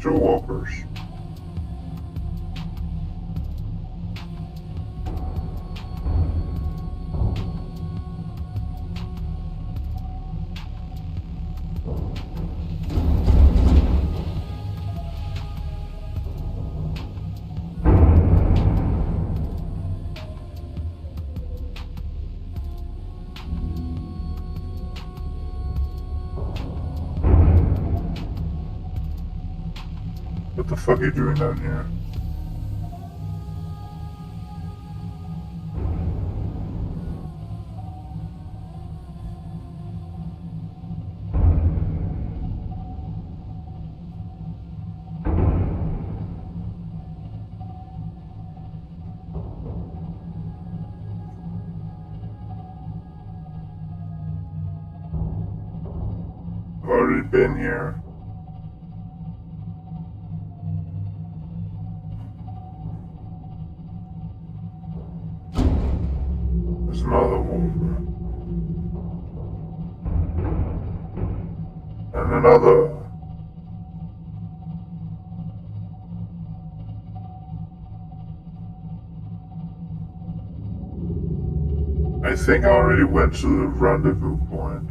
Two walkers. What the fuck are you doing down here? I've already been here. There's another walker. And another. I think I already went to the rendezvous point.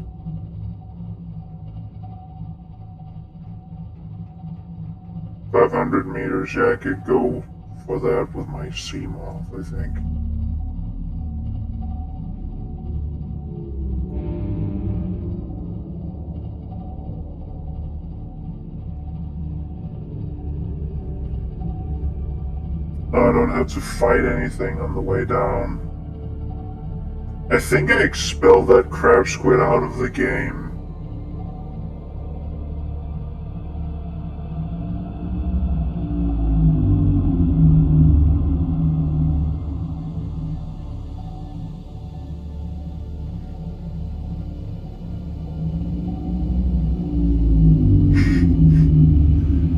.500 meters, yeah, I could go for that with my seam off, I think. I don't have to fight anything on the way down. I think I expelled that crab squid out of the game.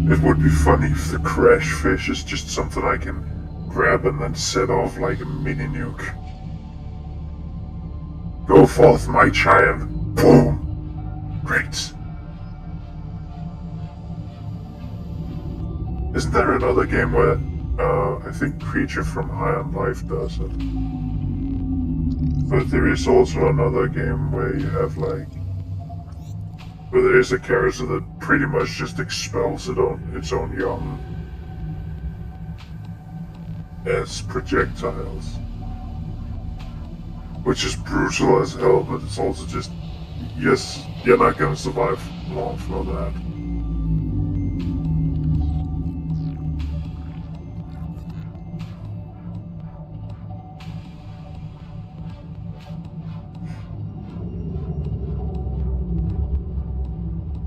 It would be funny if the crash fish is just something I can grab and then set off like a mini nuke. Go forth, my child. Boom! Great. Isn't there another game where, I think Creature from High on Life does it? But there is also another game where you have like, where there is a character that pretty much just expels its own young as projectiles. Which is brutal as hell, but it's also just, yes, you're not gonna survive long for that.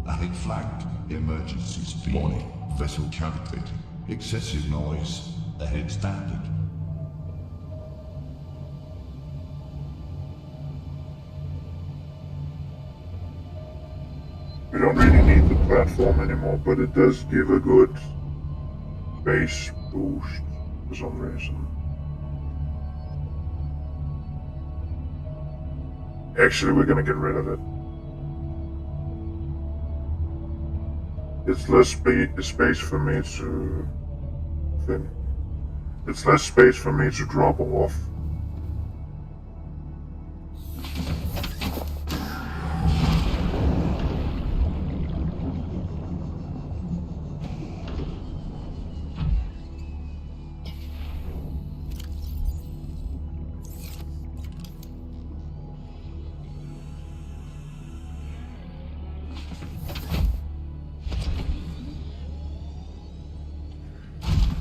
Attic flagged. Emergency speed. Warning. Vessel counterfeit. Excessive noise. Ahead standard. We don't really need the platform anymore, but it does give a good base boost for some reason. Actually, we're gonna get rid of it. It's less space for me to think. It's less space for me to drop off.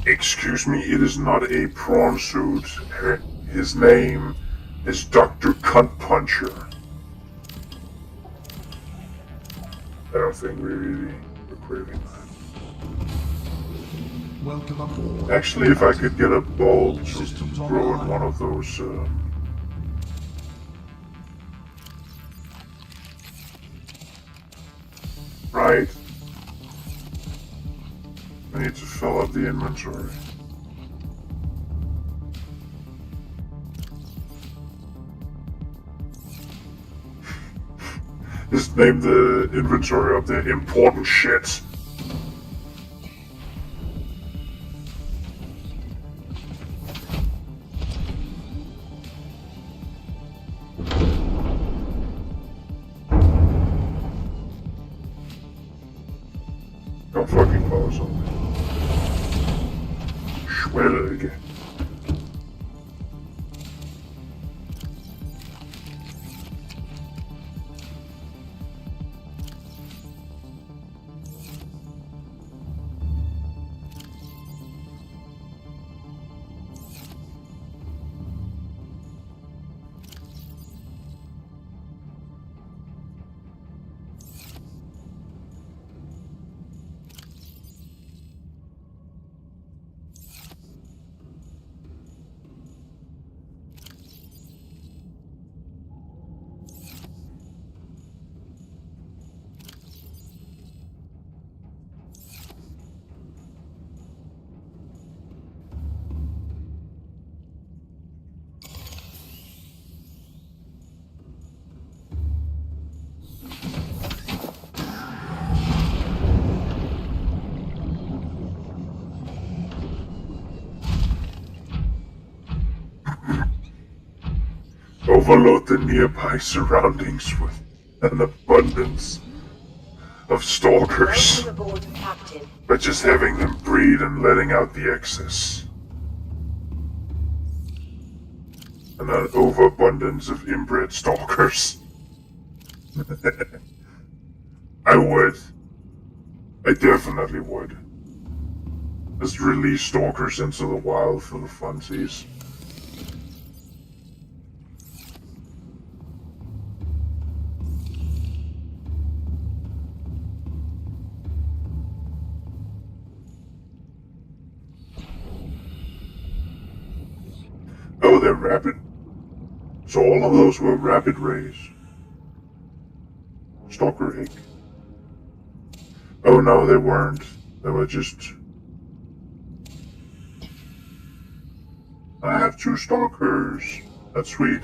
Excuse me, it is not a prawn suit. His name is Dr. Cunt Puncher. I don't think we really recruiting that. Welcome aboard. Actually, if I could get a ball to Systems grow in online. one of those, right. I need to fill up the inventory. Just name the inventory up there important shit. Don't fucking pause on me. Schwellig. Overload the nearby surroundings with an abundance of stalkers Welcome aboard, Captain. by just having them breed and letting out the excess. And an overabundance of inbred stalkers. I would. I definitely would. Just release stalkers into the wild for the funsies. Oh, they're rapid. So all of those were rapid rays. Stalker egg. Oh no, they weren't. They were just... I have 2 stalkers. That's sweet.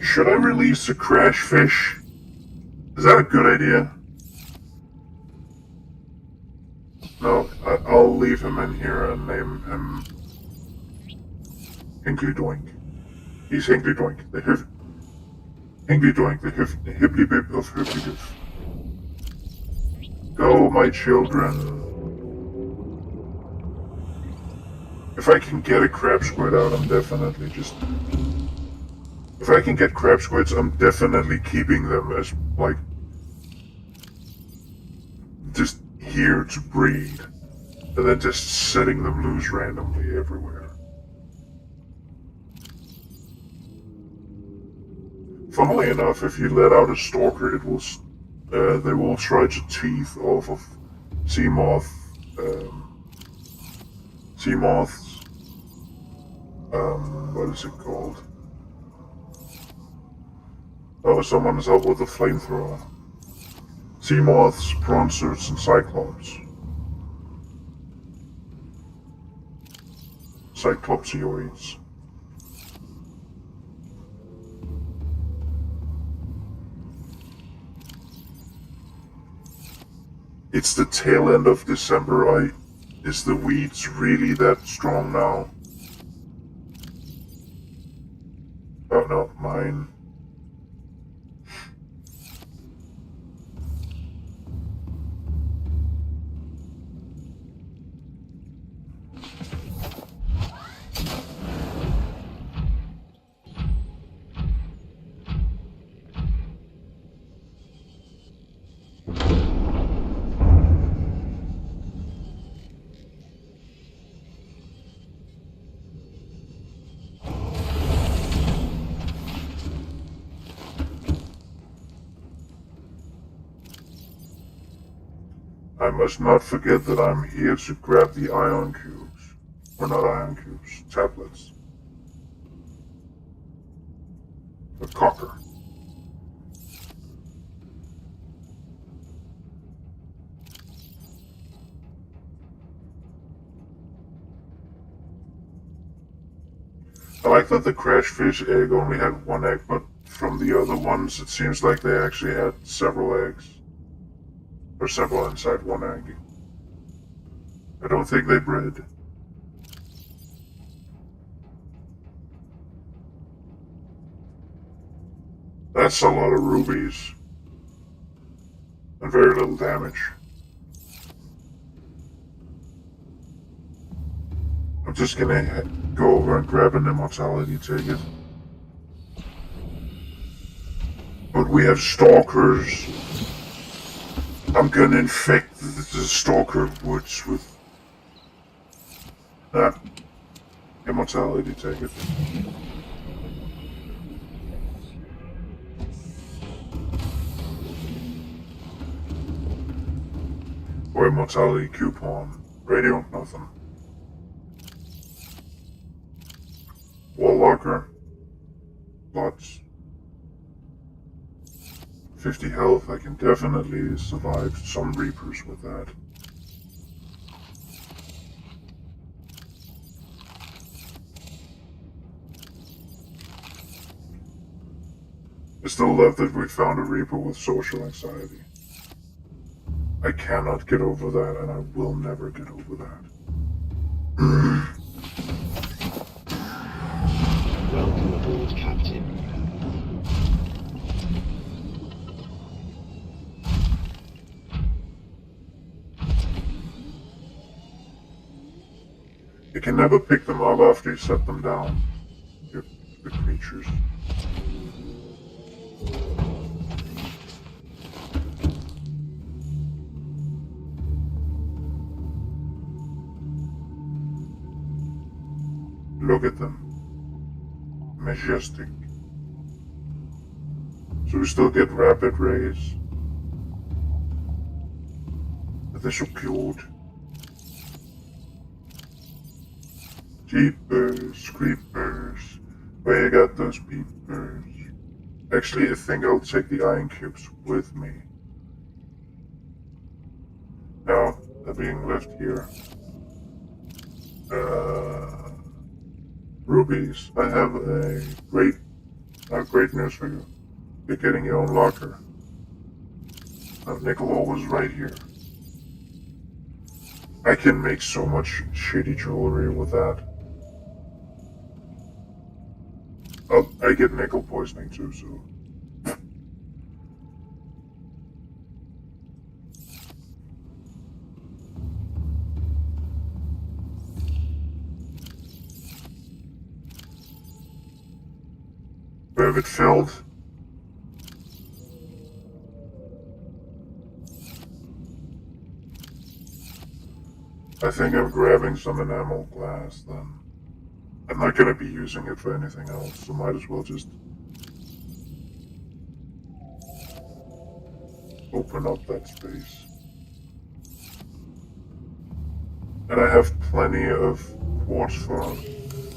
Should I release a crash fish? Is that a good idea? No, I'll leave him in here and name him Hinkley Doink. He's Hinkley Doink, Hinkley Doink, the hipply bib of Hipply. Go, my children. If I can get a crab squid out, I'm definitely just... If I can get crab squids, I'm definitely keeping them as, like... just here to breed. And then just setting them loose randomly everywhere. Funnily enough, if you let out a stalker, it will... they will try to teeth off of sea moths. What is it called? Oh, someone's out with a flamethrower. Sea moths, bronzers, and cyclops. Cyclopsioids. It's the tail end of December. Is the weeds really that strong now? Oh no, mine. I must not forget that I'm here to grab the ion cubes. Or not ion cubes, tablets. A cocker. I like that the crash fish egg only had 1 egg, but from the other ones it seems like they actually had several eggs. Or several inside 1 egg. I don't think they bred. That's a lot of rubies. And very little damage. I'm just gonna go over and grab an immortality ticket. But we have stalkers. I'm gonna infect the stalker woods with that immortality ticket. Or immortality coupon. Radio, nothing. Wall locker. Lots. 50 health, I can definitely survive some Reapers with that. I still love that we found a Reaper with social anxiety. I cannot get over that, and I will never get over that. Welcome aboard, Captain. You can never pick them up after you set them down. The creatures. Look at them. Majestic. So we still get rapid rays. But they're so cute. Jeepers, creepers. Where you got those peepers? Actually, I think I'll take the iron cubes with me. Now, they're being left here. Rubies. I have a great news for you. You're getting your own locker. Nickel was right here. I can make so much shitty jewelry with that. I get nickel poisoning too, so. We have it filled. I think I'm grabbing some enamel glass then. I'm not gonna be using it for anything else, so might as well just open up that space. And I have plenty of quartz for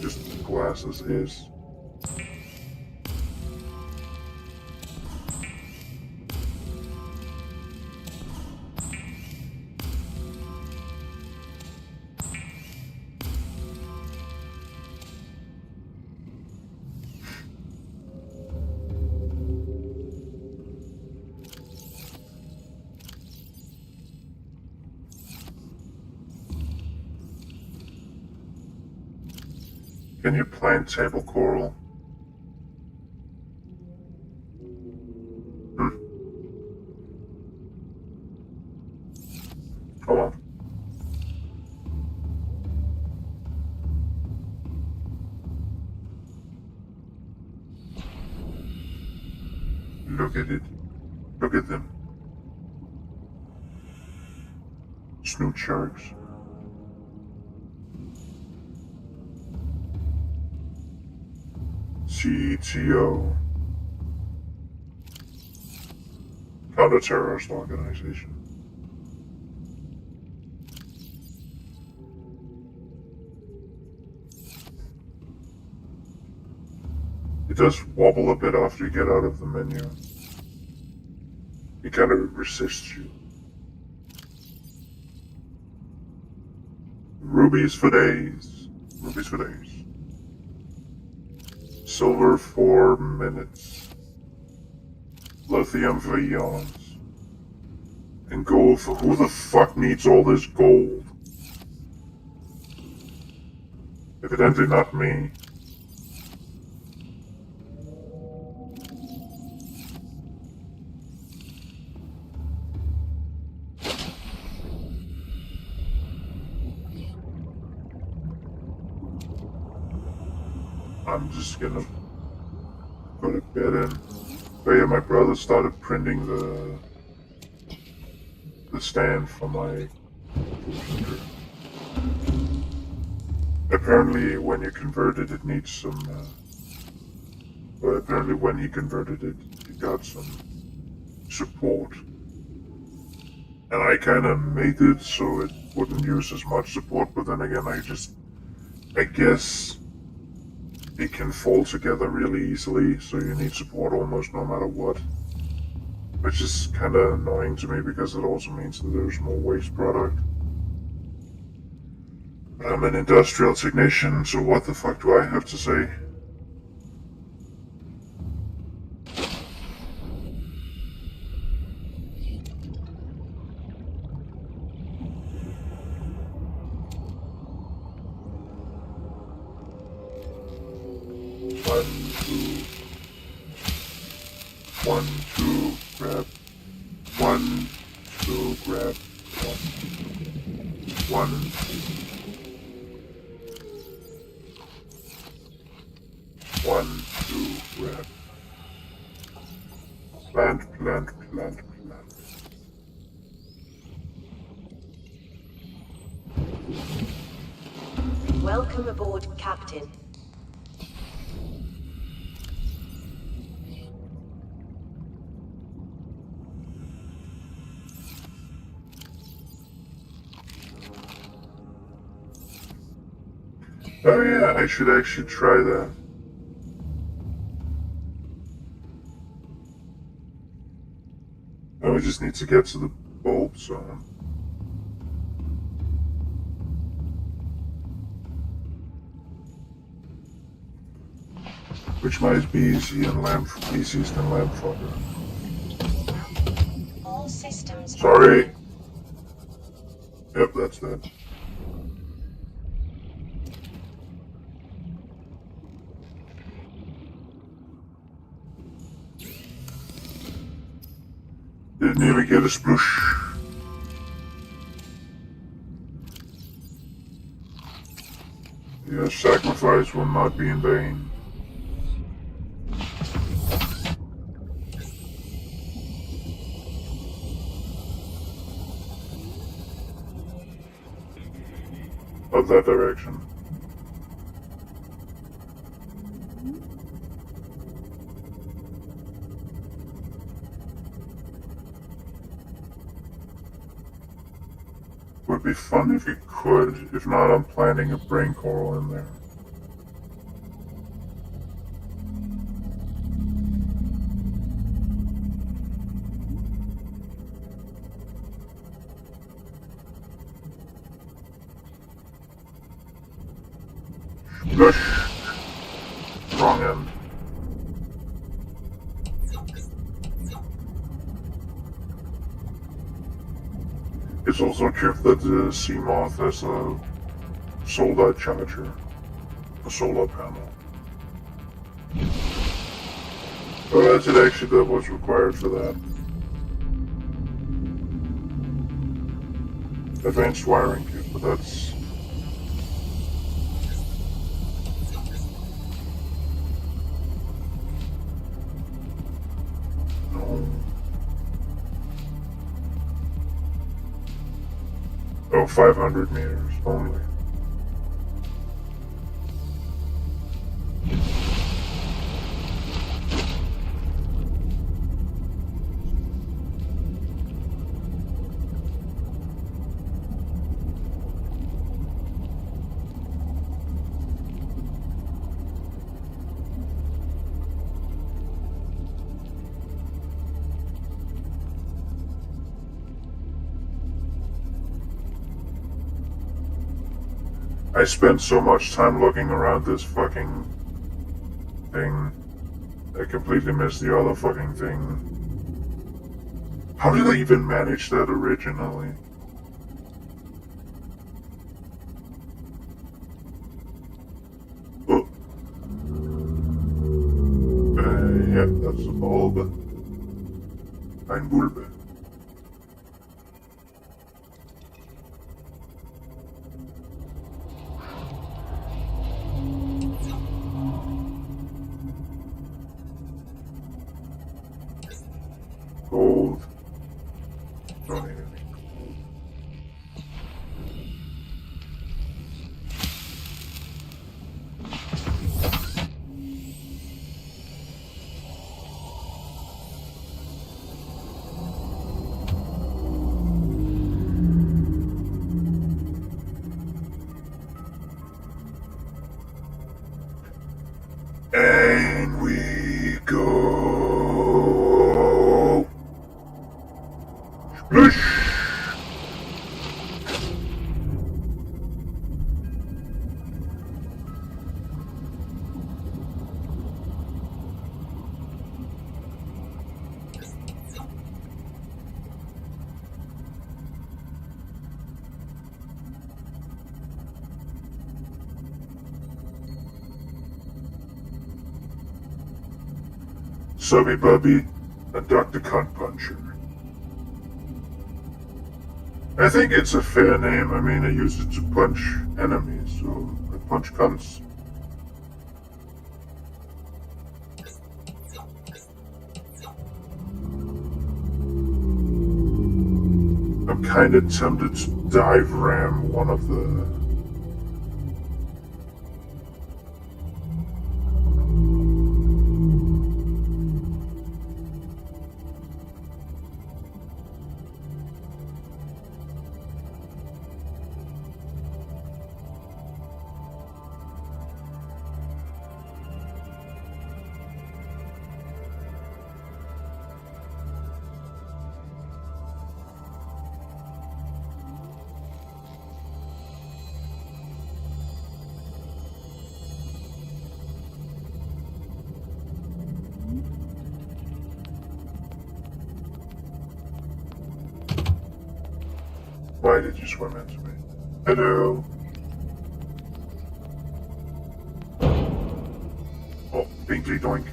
just glass as is. Can you plant table coral? Hold on. Look at it. Look at them. Snoot sharks. CTO. Counter-terrorist organization. It does wobble a bit after you get out of the menu. It kind of resists you. Rubies for days. Rubies for days. Silver for minutes. Lithium for eons. And gold for who the fuck needs all this gold? Evidently not me. I'm just gonna put a bed in. But yeah, my brother started printing the stand for my computer. Apparently, when you convert it, it needs some. But apparently, when he converted it, it got some support. And I kind of made it so it wouldn't use as much support. But then again, I guess. It can fall together really easily, so you need support almost no matter what. Which is kind of annoying to me because it also means that there's more waste product. But I'm an industrial technician, so what the fuck do I have to say? One, two, grab. One, two, grab. One. Welcome aboard, Captain. Oh yeah, I should actually try that. Oh, we just need to get to the bulb zone. Which might be easiest than lamp fodder. All systems. Sorry. Yep, that's that. Didn't even get a sploosh. Your sacrifice will not be in vain. Of that direction. Would be fun if you could. If not, I'm planting a brain coral in there. Splish! Wrong end. It's also true that the sea moth has a solar charger, a solar panel. But that's it actually that was required for that. Advanced wiring kit, but that's... No. Oh, 500 meters only. I spent so much time looking around this fucking thing. I completely missed the other fucking thing. How did I even manage that originally? Oh. Yeah, that's a bulb. Ein Bulbe. Gold. Don't need any gold. And we go. Splish! Subby Bubby and Dr. Cunt Puncher. I think it's a fair name. I mean, I use it to punch enemies, so I punch cunts. I'm kinda tempted to dive ram one of the Why did you swim into me? Hello? Oh, Binkley Doink.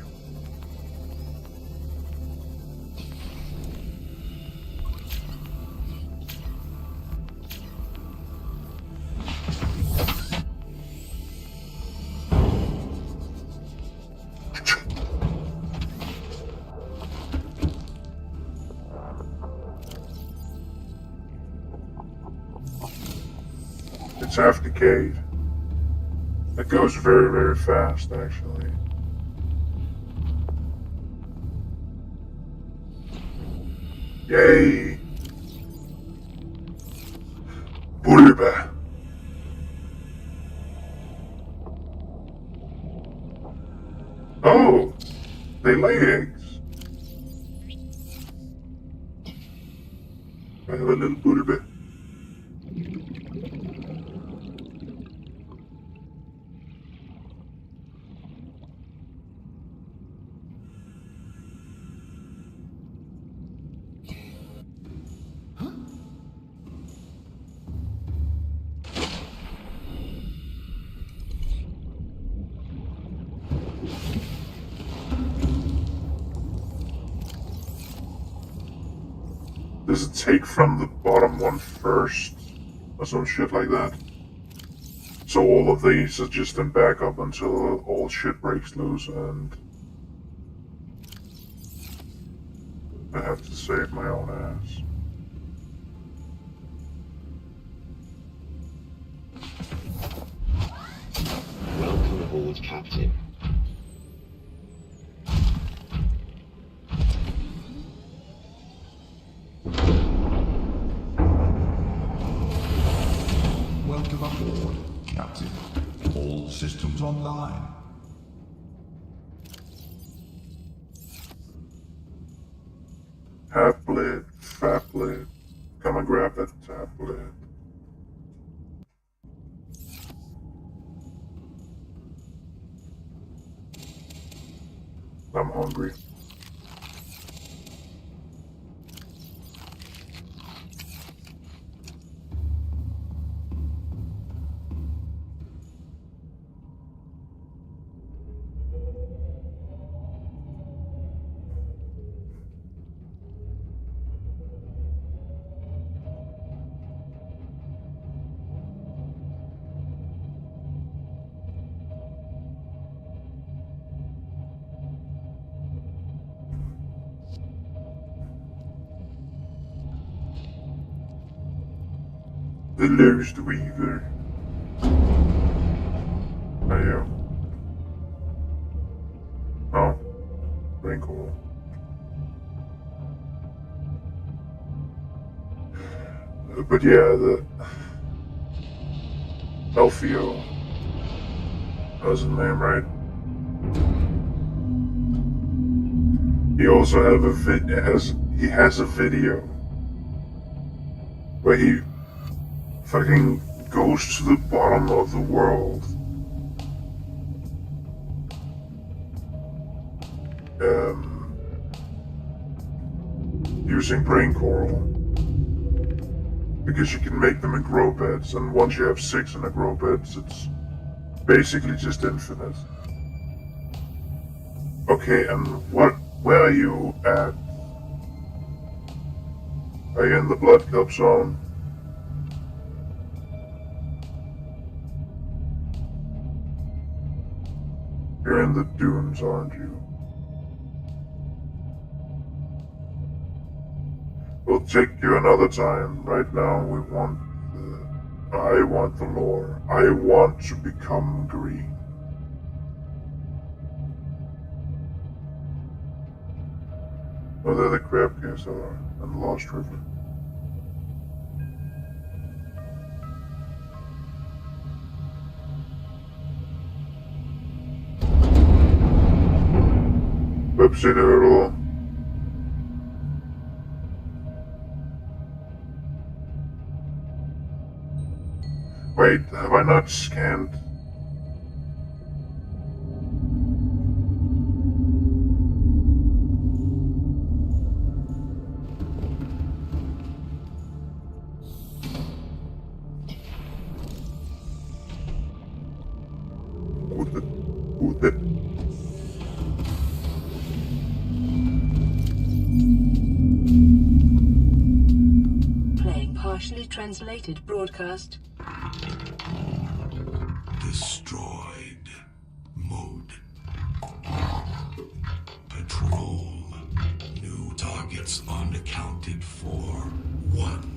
It's half decayed. It goes very, very fast, actually. Yay! Bulba. Oh! They lay eggs. I have a little Bulba. Does it take from the bottom one first? Or some shit like that? So all of these are just in backup until all shit breaks loose and I have to save my own ass. Welcome aboard, Captain. Welcome aboard, Captain. All systems online. Tablet, fablet. Come and grab that tablet. I'm hungry. The Lost Weaver. Are you? Oh, very cool. But yeah, the Elfio. That was his name, right? He also have he has a video where he fucking goes to the bottom of the world. Using brain coral. Because you can make them in grow beds, and once you have 6 in the grow beds, it's basically just infinite. Okay, and where are you at? Are you in the blood cup zone? You're in the dunes, aren't you? We'll take you another time. Right now, I want the lore. I want to become green. Oh, there the crab caves are, and the Lost River. Whoopsie doodle. Wait, have I not scanned? Ooh, that... Playing partially translated broadcast. Destroyed. Mode. Patrol. New targets unaccounted for. 1.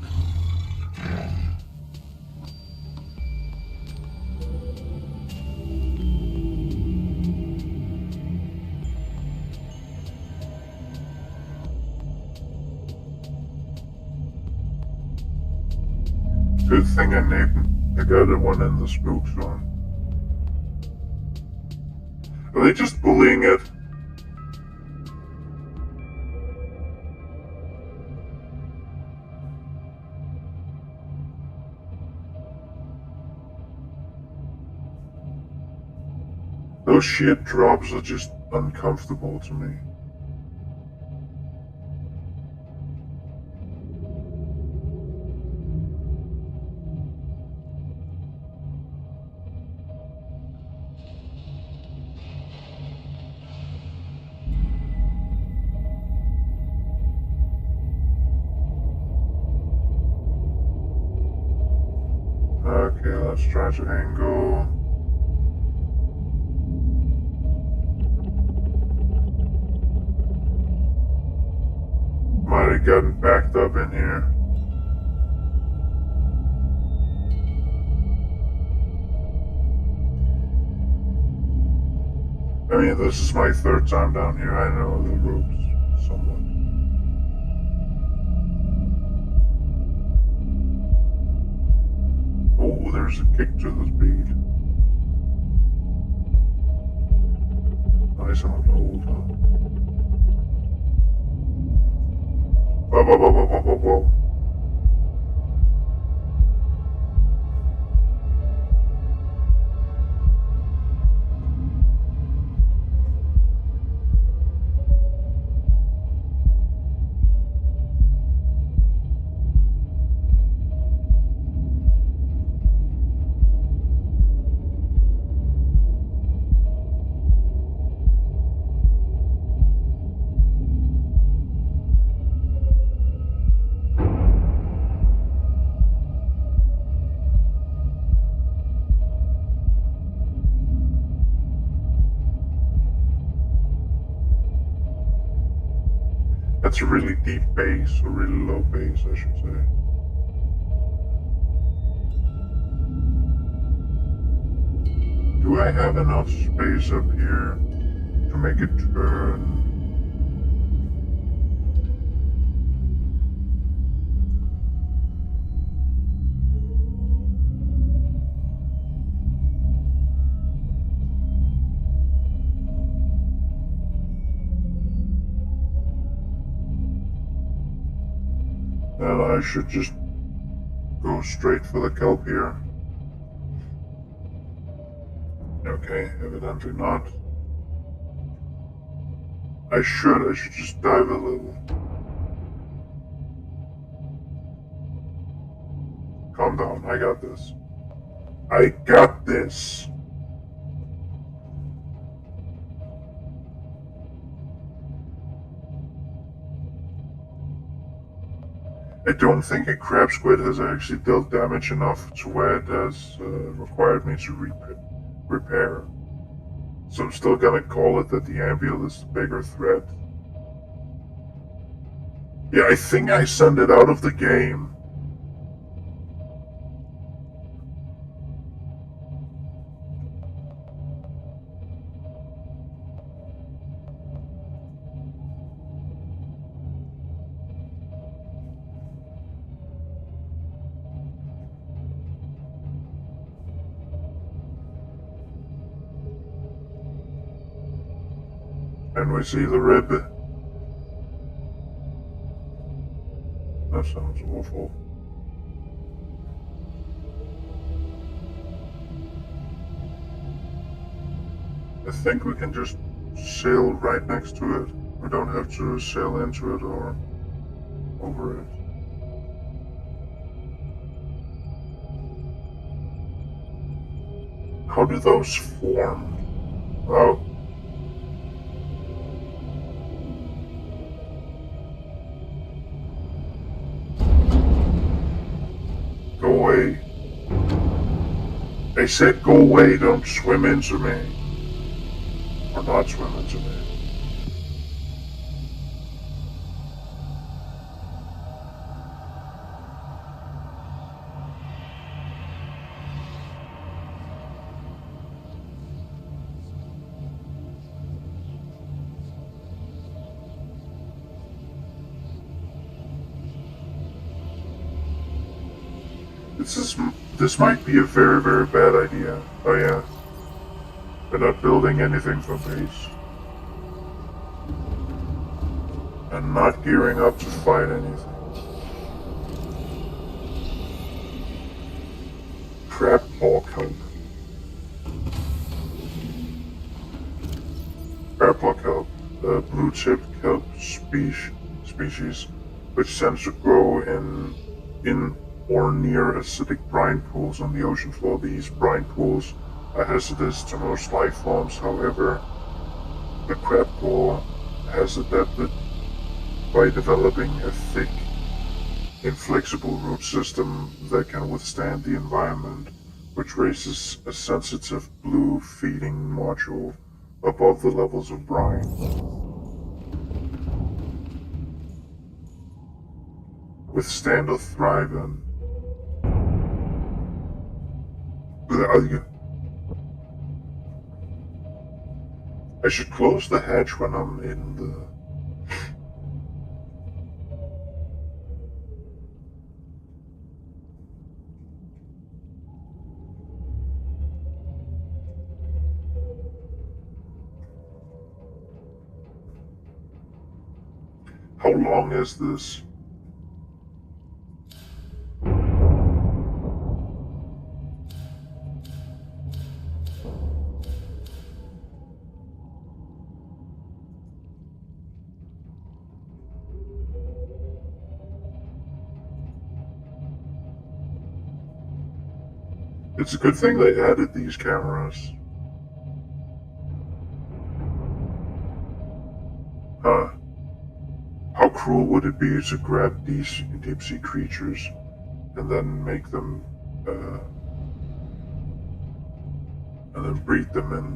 Good thing I got the one in the spook zone. Are they just bullying it? Those shit drops are just uncomfortable to me. Okay, let's try to angle. Might have gotten backed up in here. I mean, this is my 3rd time down here. I know the ropes somewhat. Oh, there's a kick to the speed. Nice on hold, huh? Whoa, whoa, whoa, whoa, whoa, whoa, whoa. That's a really deep bass, or really low bass, I should say. Do I have enough space up here to make it turn? Well, I should just go straight for the kelp here. Okay, evidently not. I should just dive a little. Calm down, I got this. I got this! I don't think a crab squid has actually dealt damage enough to where it has required me to repair. So I'm still gonna call it that the ambule is the bigger threat. Yeah, I think I sent it out of the game. And we see the rib. That sounds awful. I think we can just sail right next to it. We don't have to sail into it or over it. How do those form? Oh. Go away. I said go away, don't swim into me. Or not swim into me. This might be a very, very bad idea. Oh yeah. We're not building anything for base. And not gearing up to fight anything. Crab paw kelp. Crab paw kelp, a blue-tipped kelp species, which tends to grow in or near acidic brine pools on the ocean floor. These brine pools are hazardous to most life forms, however, the crab paw has adapted by developing a thick, inflexible root system that can withstand the environment, which raises a sensitive blue feeding module above the levels of brine. Withstand or thrive in. I should close the hatch when I'm in the... How long is this? It's a good thing they added these cameras. How cruel would it be to grab these deep-sea creatures and then make them, and then breed them in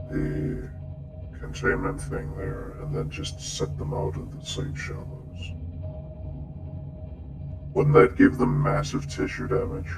the containment thing there, and then just set them out in the safe shallows? Wouldn't that give them massive tissue damage?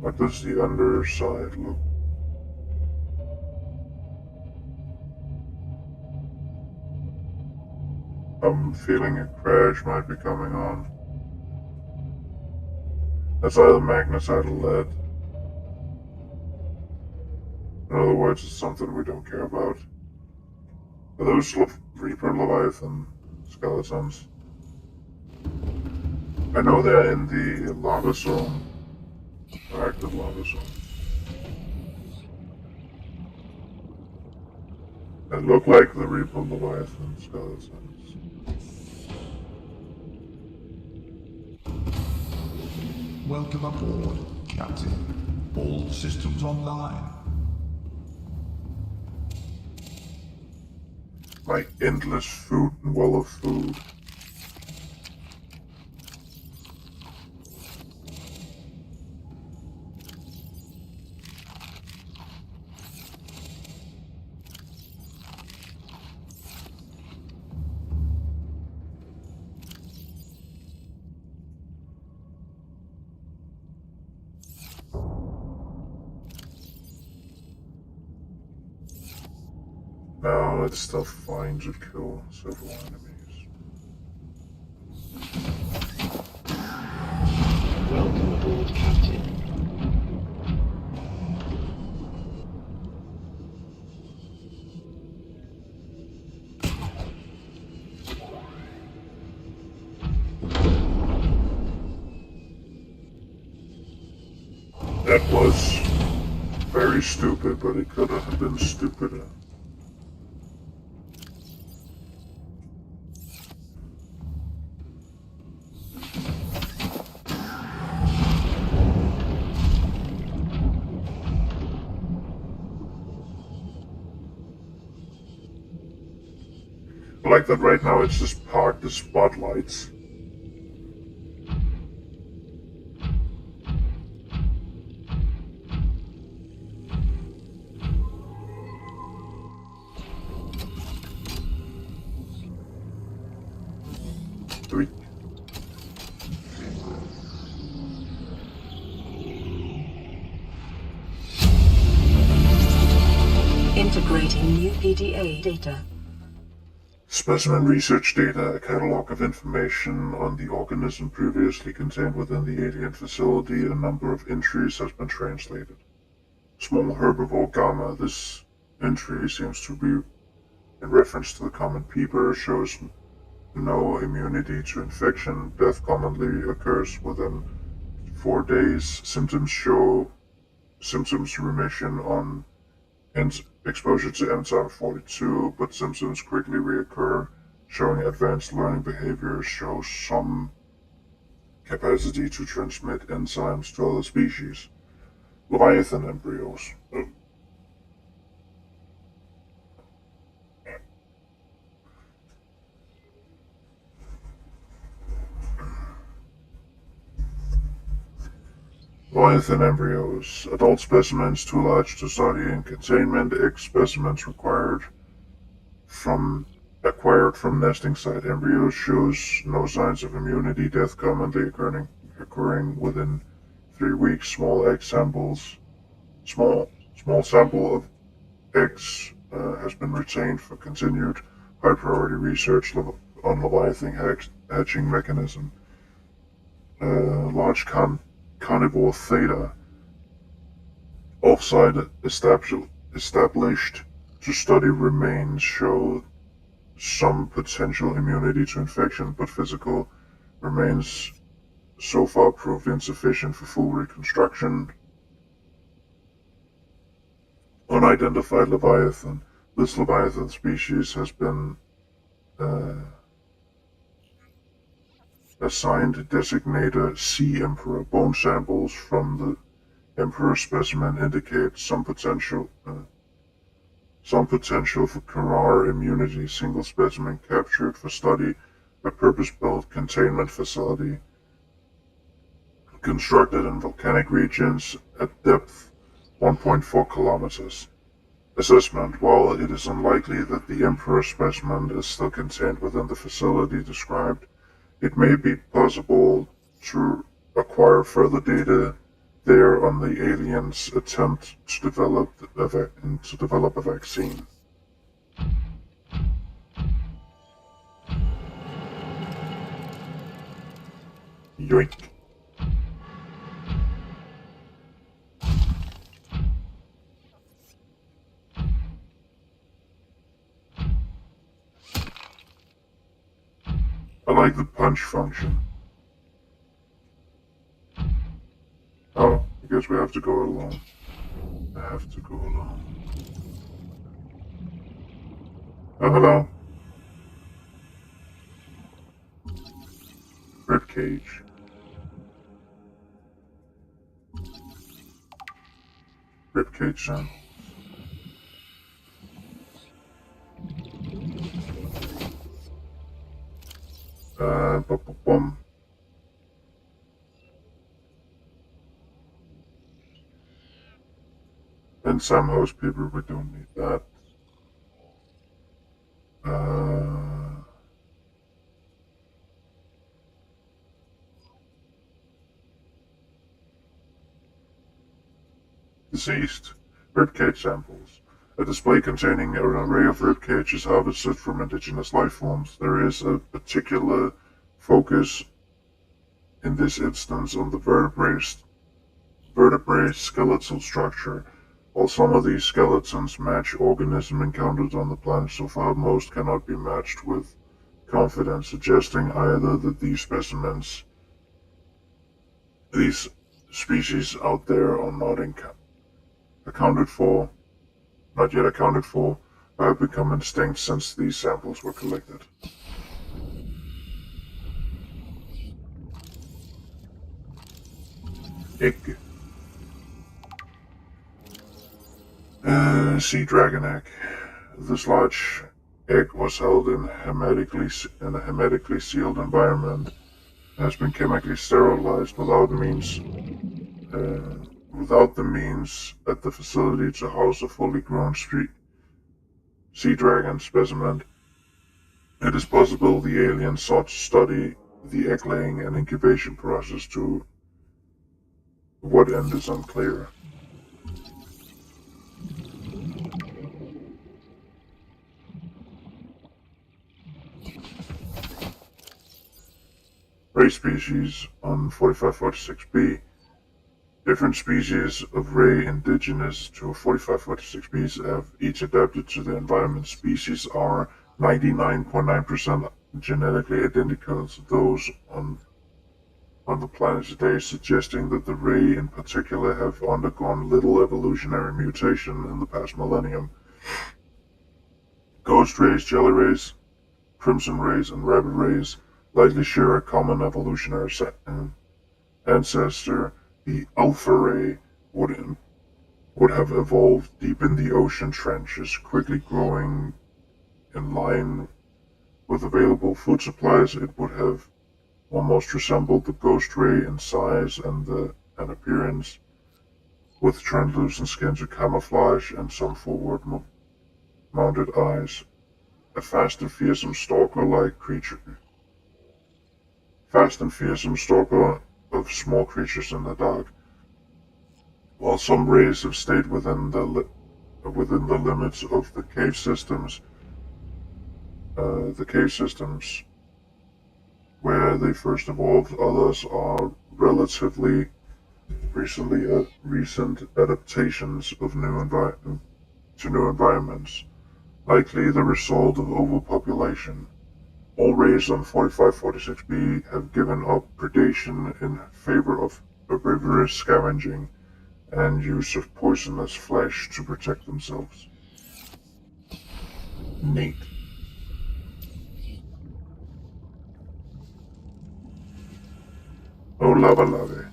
What does the underside look? I'm feeling a crash might be coming on. That's either magnesite or lead. In other words, it's something we don't care about. Are those Reaper Leviathan skeletons? I know they're in the lava zone. Active lava zone. They look like the Reaper Leviathan skeletons. Welcome aboard, Captain. All systems online. My endless food and well of food. Now it still finds or kill several enemies. Welcome aboard, Captain. was very stupid, but it could have been stupider. I like that right now it's just parked the spotlights. Three. Integrating new PDA data. Specimen research data, a catalog of information on the organism previously contained within the alien facility. A number of entries has been translated. Small herbivore gamma. This entry seems to be in reference to the common peeper, shows no immunity to infection. Death commonly occurs within 4 days. Symptoms remission on exposure to enzyme 42, but symptoms quickly reoccur, showing advanced learning behavior, shows some capacity to transmit enzymes to other species. Leviathan embryos. Leviathan embryos. Adult specimens too large to study in containment. Egg specimens acquired from nesting site embryos shows no signs of immunity. Death commonly occurring within 3 weeks. Small sample of eggs has been retained for continued high priority research on Leviathan hatching mechanism. Large carnivore theta offsite established to study remains show some potential immunity to infection, but physical remains so far proved insufficient for full reconstruction. Unidentified leviathan. This leviathan species has been assigned designator Sea Emperor. Bone samples from the Emperor specimen indicate some potential for Carrara immunity. Single specimen captured for study. A purpose-built containment facility constructed in volcanic regions at depth 1.4 kilometers. Assessment. While it is unlikely that the Emperor specimen is still contained within the facility described, it may be possible to acquire further data there on the aliens' attempt to develop a vaccine. Yoink. I like the punch function. Oh, I guess we have to go alone. I have to go alone. Oh, hello. Ribcage. Ribcage sound. Bum. And some house paper, we don't need that. Deceased. Ribcage samples. A display containing an array of ribcage is harvested from indigenous life forms. There is a particular focus in this instance on the vertebrate skeletal structure. While some of these skeletons match organisms encountered on the planet so far, most cannot be matched with confidence, suggesting either that these species out there are not accounted for, not yet accounted for, have become extinct since these samples were collected. Egg. Sea dragon egg. This large egg was held in a hermetically sealed environment. It has been chemically sterilized without the means at the facility to house a fully grown sea dragon specimen. It is possible the alien sought to study the egg-laying and incubation process. To what end is unclear. Ray species on 4546b. Different species of ray indigenous to 4546b have each adapted to the environment. Species are 99.9% genetically identical to those on the planet today, suggesting that the ray in particular have undergone little evolutionary mutation in the past millennium. Ghost rays, jelly rays, crimson rays, and rabbit rays likely share a common evolutionary ancestor. The alpha ray would have evolved deep in the ocean trenches, quickly growing in line with available food supplies. It would have almost resembled the ghost ray in size and appearance, with translucent skin to camouflage and some forward-mounted eyes. A fast and fearsome stalker-like creature. Fast and fearsome stalker of small creatures in the dark. While some rays have stayed within the limits of the cave systems where they first evolved, others are relatively recent adaptations of new environments, likely the result of overpopulation. All rays on 4546b have given up predation in favor of herbivorous scavenging and use of poisonous flesh to protect themselves. Neat. Oh, lava lava.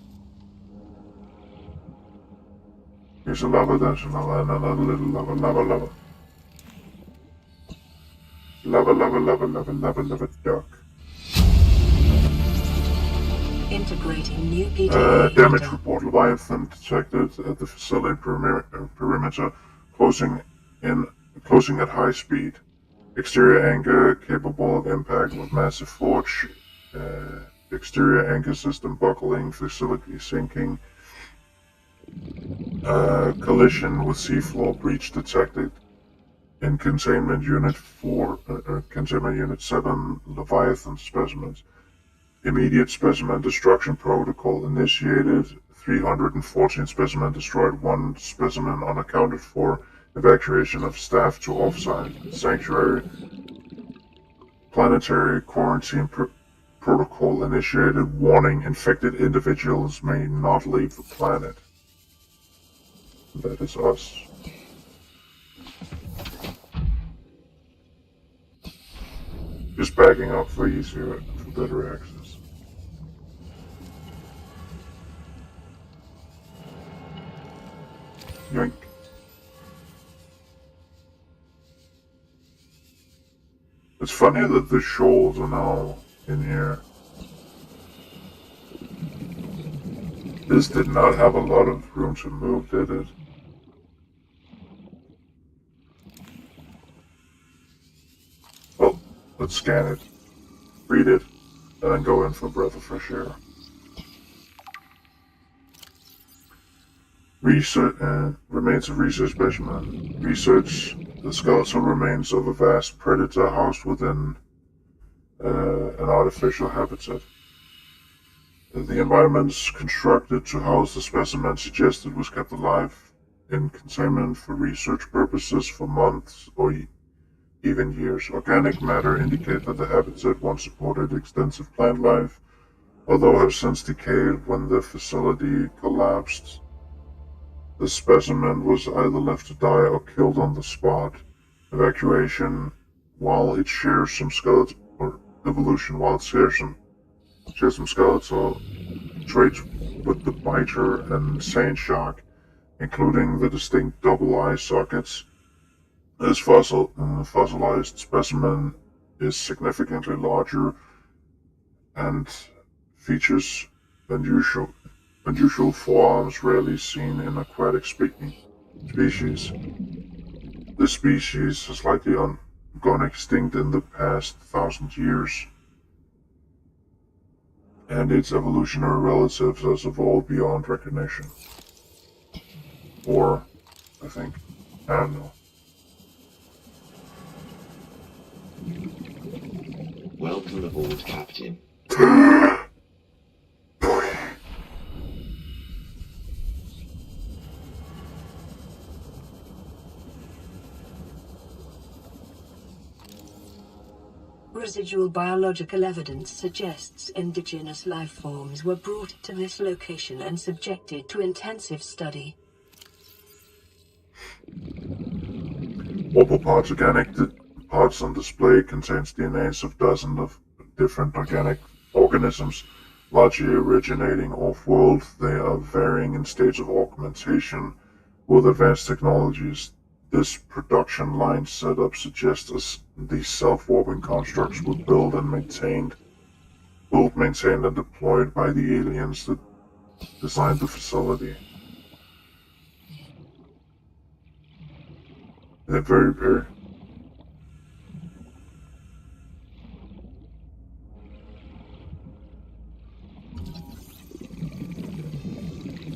Here's a lava, there's a lava, and another little lava, lava, lava. Lava, lava, lava, lava, lava, lava, duck. Integrating new pt9 Damage data. report. Leviathan detected at the facility perimeter, closing at high speed. Exterior anchor capable of impact with massive forge. Exterior anchor system buckling, facility sinking. Collision with seafloor breach detected in Containment Unit 7 Leviathan specimens. Immediate specimen destruction protocol initiated. 314 specimen destroyed, 1 specimen unaccounted for. Evacuation of staff to offsite sanctuary. Planetary quarantine protocol initiated. Warning: infected individuals may not leave the planet. That is us. Just backing up for easier, for better access. Yoink. It's funny that the shoals are now in here. This did not have a lot of room to move, did it? Well, let's scan it, read it, and then go in for a breath of fresh air. Research remains of research specimen. Research the skeletal remains of a vast predator housed within an artificial habitat. The environments constructed to house the specimen suggested was kept alive in containment for research purposes for months or even years. Organic matter indicate that the habitat once supported extensive plant life, although have since decayed when the facility collapsed. The specimen was either left to die or killed on the spot. Evacuation, while it shares some skeletal, or evolution, while it shares some skeletal traits with the biter and sand shark, including the distinct double eye sockets. This fossilized specimen is significantly larger and features unusual forearms rarely seen in aquatic species. This species has likely gone extinct in the past 1,000 years, and its evolutionary relatives has evolved beyond recognition. Or, I think, I don't know. Welcome aboard, Captain. Residual biological evidence suggests indigenous life forms were brought to this location and subjected to intensive study. Orbital parts organic parts on display contains DNAs of dozens of different organic organisms, largely originating off-world. They are varying in stages of augmentation with advanced technologies. This production line setup suggests these self-warping constructs were built, maintained, and deployed by the aliens that designed the facility. They're very rare.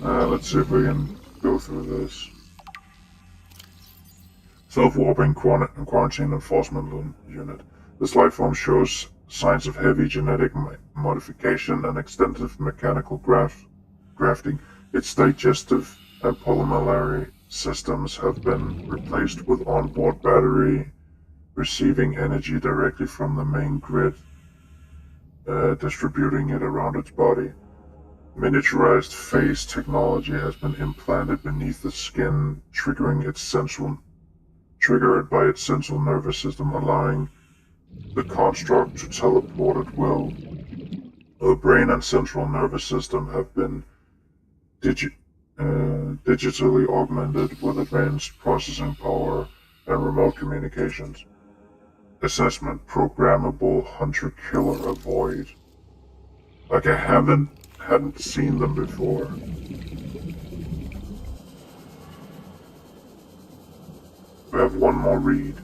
Let's see if we can go through this. Self-warping quarantine enforcement unit. This life form shows signs of heavy genetic modification and extensive mechanical grafting. Its digestive and pulmonary systems have been replaced with onboard battery, receiving energy directly from the main grid, distributing it around its body. Miniaturized phase technology has been implanted beneath the skin, triggered by its central nervous system, allowing the construct to teleport at will. The brain and central nervous system have been digitally augmented with advanced processing power and remote communications. Assessment: programmable hunter-killer avoid. Like I hadn't seen them before. We have one more read.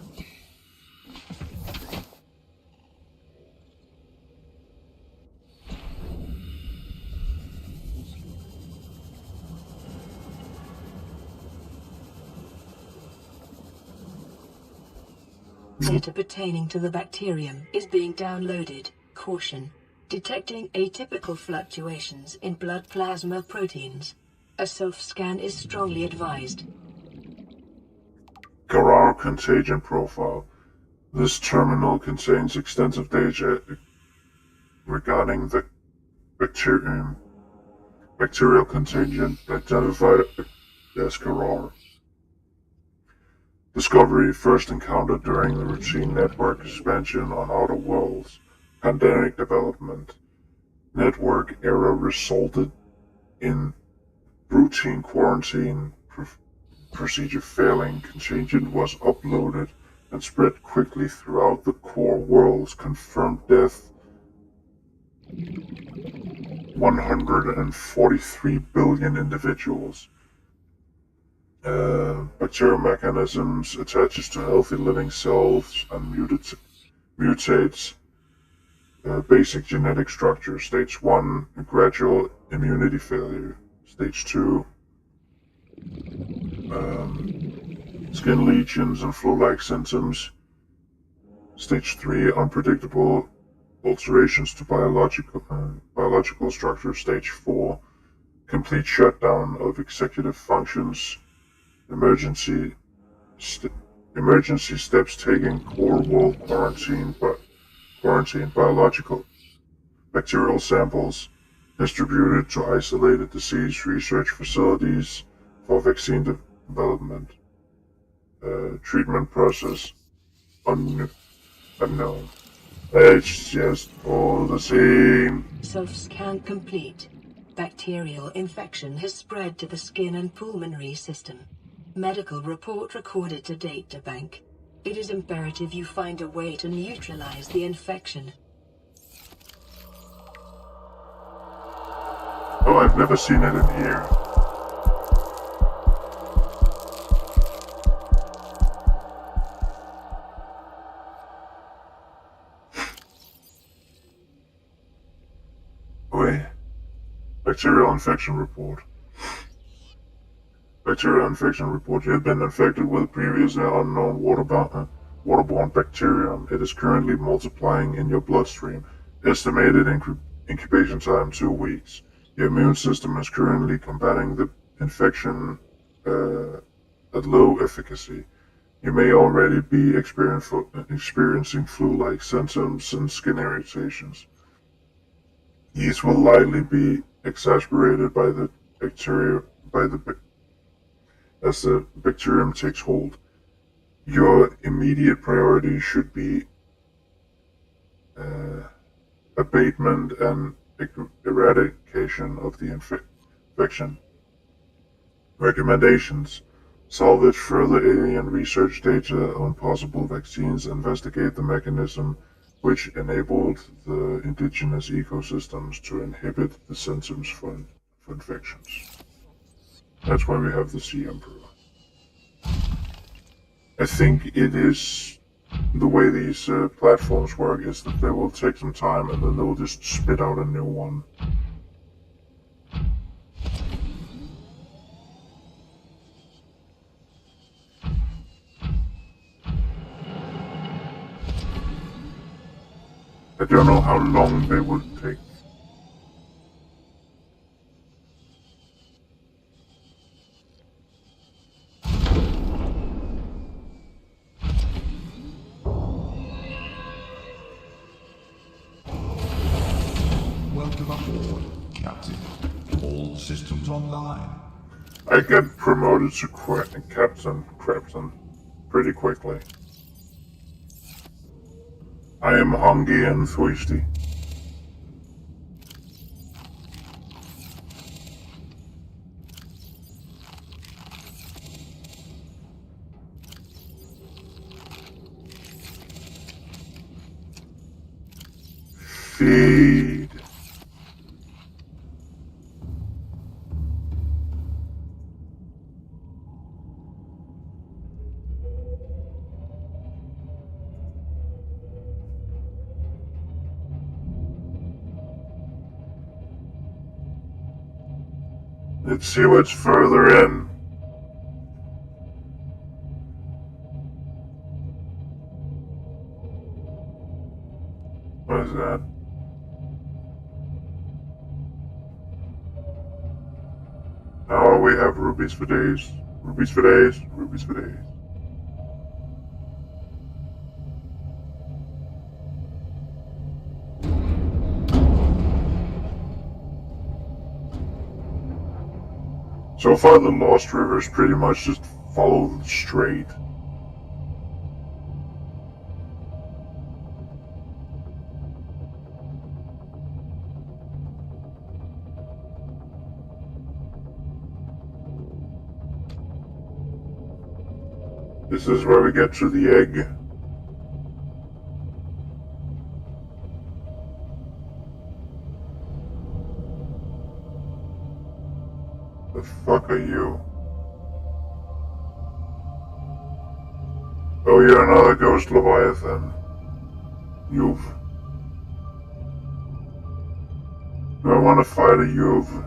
Data pertaining to the bacterium is being downloaded. Caution. Detecting atypical fluctuations in blood plasma proteins. A self-scan is strongly advised. Carrara contagion profile. This terminal contains extensive data regarding the bacterial contagion identified as Carrara. Discovery first encountered during the routine network expansion on Outer Worlds. Pandemic development. Network error resulted in routine quarantine procedure failing. Contagion was uploaded and spread quickly throughout the core worlds. Confirmed death: 143 billion individuals. Bacterial mechanisms attaches to healthy living cells and mutates basic genetic structure. Stage 1, gradual immunity failure. Stage 2, skin lesions and flu-like symptoms. Stage 3, unpredictable alterations to biological structure. Stage 4, complete shutdown of executive functions. Emergency steps taken: core world quarantine biological bacterial samples, distributed to isolated disease research facilities for vaccine development. Treatment process unknown. It's just all the same. Self-scan complete. Bacterial infection has spread to the skin and pulmonary system. Medical report recorded to data bank. It is imperative you find a way to neutralize the infection. Oh, I've never seen it in here. Wait. Bacterial infection report. Bacterial infection report. You have been infected with a previously unknown waterborne bacterium. It is currently multiplying in your bloodstream. Estimated incubation time 2 weeks. Your immune system is currently combating the infection at low efficacy. You may already be experiencing flu-like symptoms and skin irritations. These will likely be exacerbated by the bacteria as the bacterium takes hold. Your immediate priority should be abatement and eradication of the infection. Recommendations: salvage further alien research data on possible vaccines, investigate the mechanism which enabled the indigenous ecosystems to inhibit the symptoms for infections. That's why we have the Sea Emperor. I think it is the way these platforms work is that they will take some time and then they'll just spit out a new one. I don't know how long they will take. Welcome aboard, Captain. All systems online. I get promoted to captain pretty quickly. I am hungry and thirsty. Feed. Let's see what's further in. What is that? Oh, we have rubies for days. Rubies for days. Rubies for days. So far, the Lost Rivers pretty much just follow straight. This is where we get to the egg. The fuck are you? Oh, you're another ghost Leviathan. You've... Do I want to fight a you've?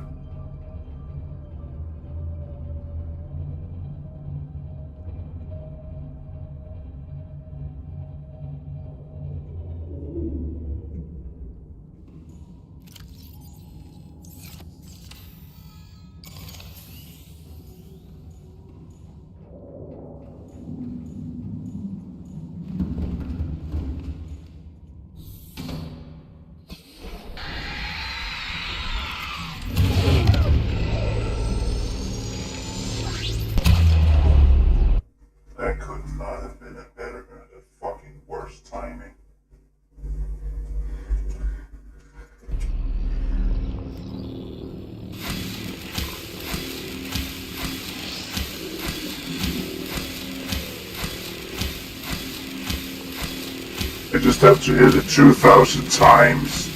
I just have to hit it 2,000 times.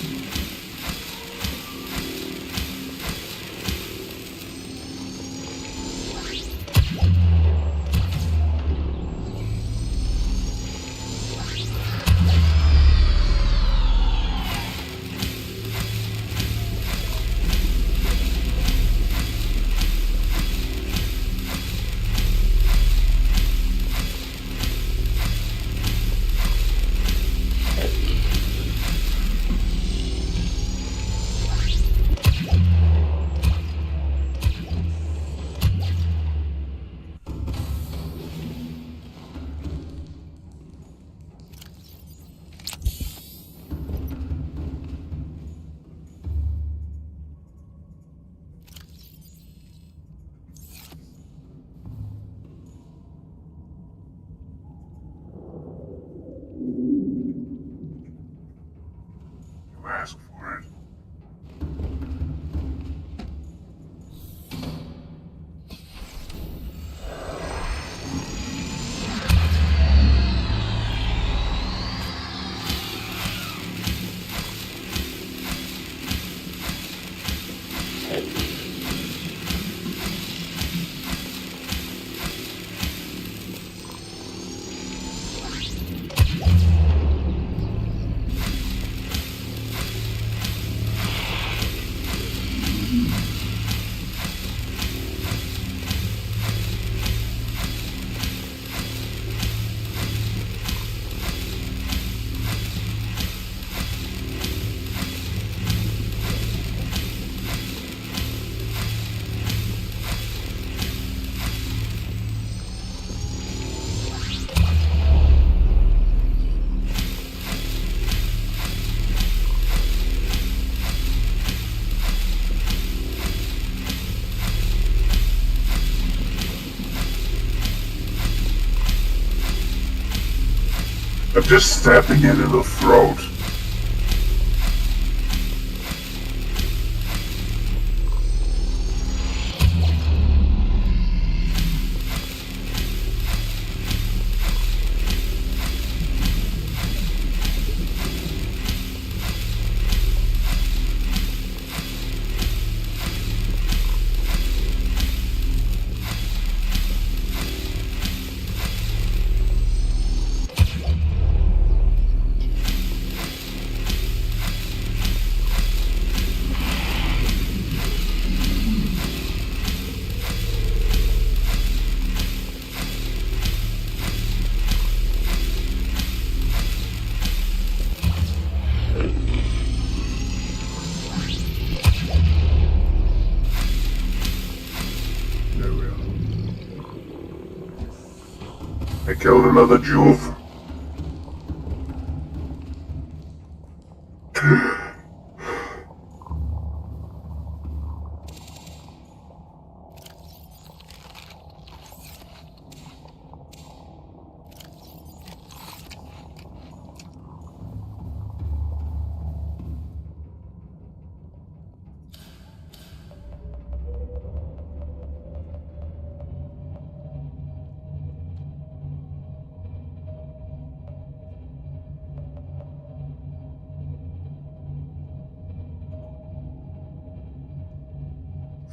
Ask for it. I'm just stabbing it in the throat. I killed another Juve.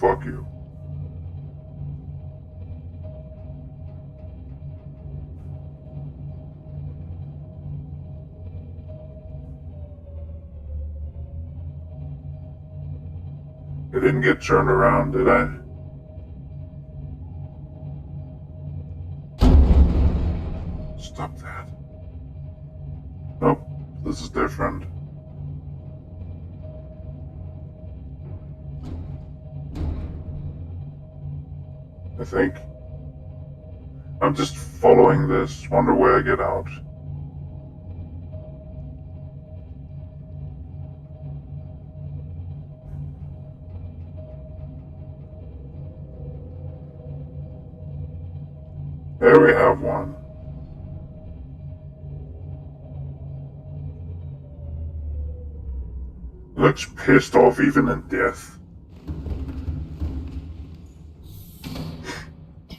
Fuck you. I didn't get turned around, did I? Stop that. Nope, this is different. I think. I'm just following this, wonder where I get out. There we have one. Looks pissed off even in death.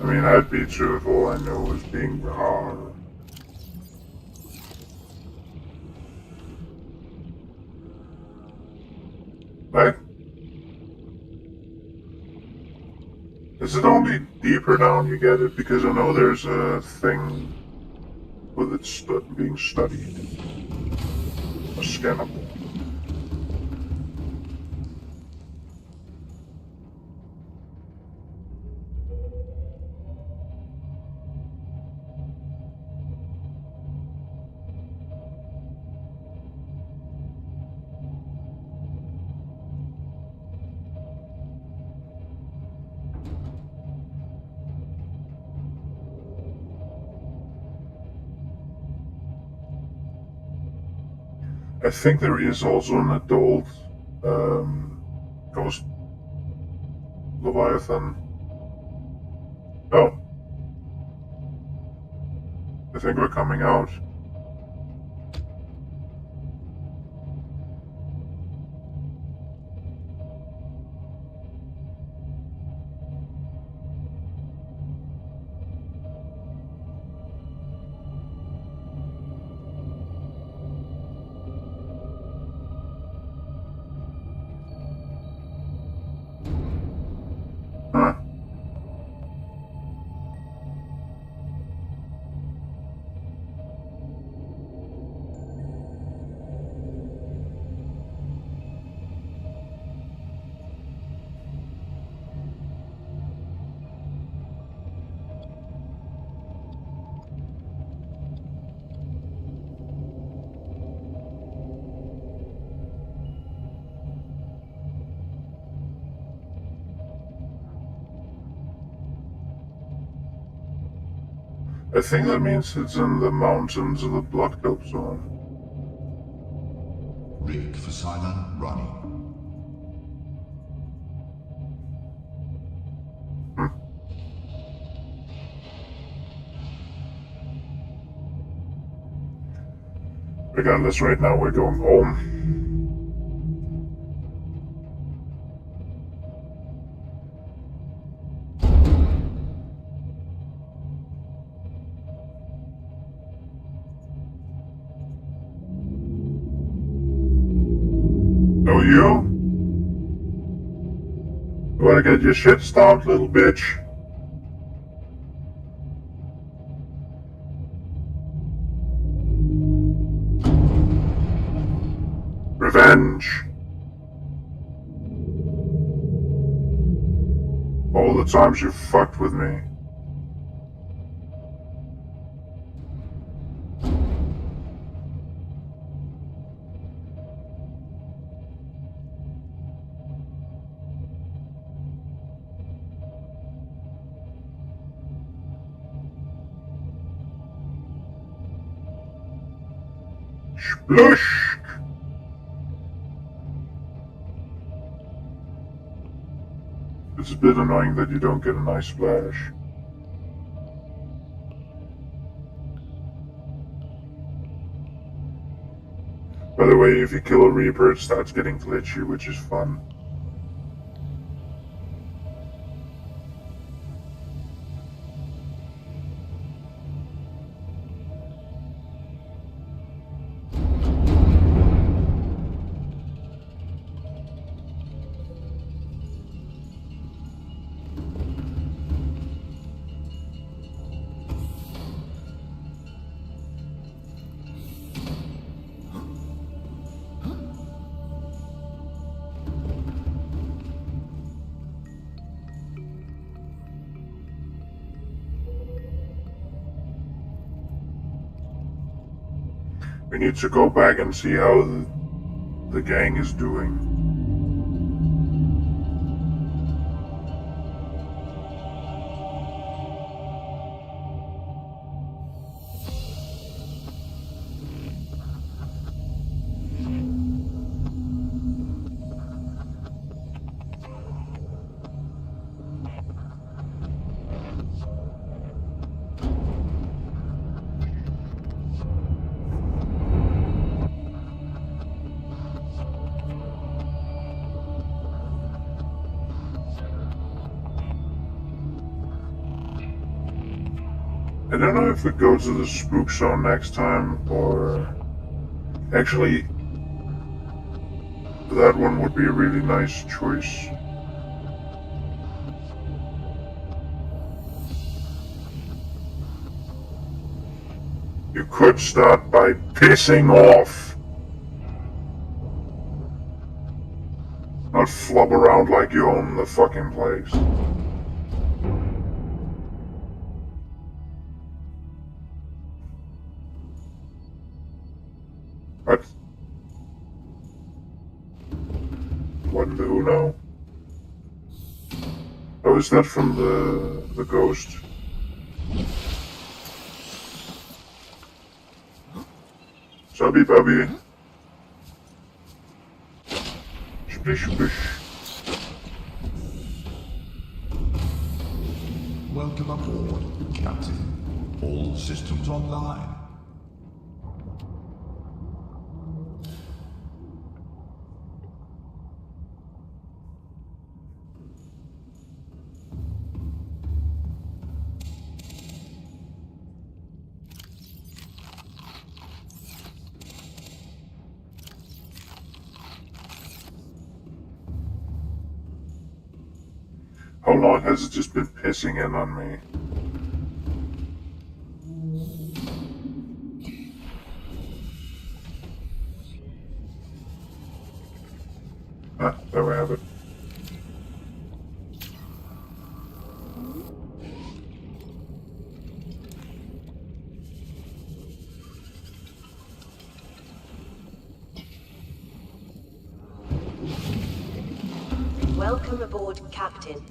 I mean, I'd be too if all I know was being hard. Right? Is it only deeper down you get it? Because I know there's a thing with it being studied. A scannable. I think there is also an adult ghost Leviathan. Oh. I think we're coming out. Huh. I think that means it's in the mountains of the Blood Kelp zone. Rig for Simon running. Regardless, right now we're going home. Oh, you? You wanna get your shit stomped, little bitch? Revenge. All the times you fucked with me. Splush! It's a bit annoying that you don't get a nice splash. By the way, if you kill a Reaper, it starts getting glitchy, which is fun. We need to go back and see how the gang is doing. I don't know if we go to the spook zone next time, or... Actually, That one would be a really nice choice. You could start by pissing off. Not flub around like you own the fucking place. What? What in the who know? Oh, is that from the ghost? Subby bubby. Splish splish. Welcome aboard, Captain. All systems online. How long has it just been pissing in on me? Ah, there we have it. Welcome aboard, Captain.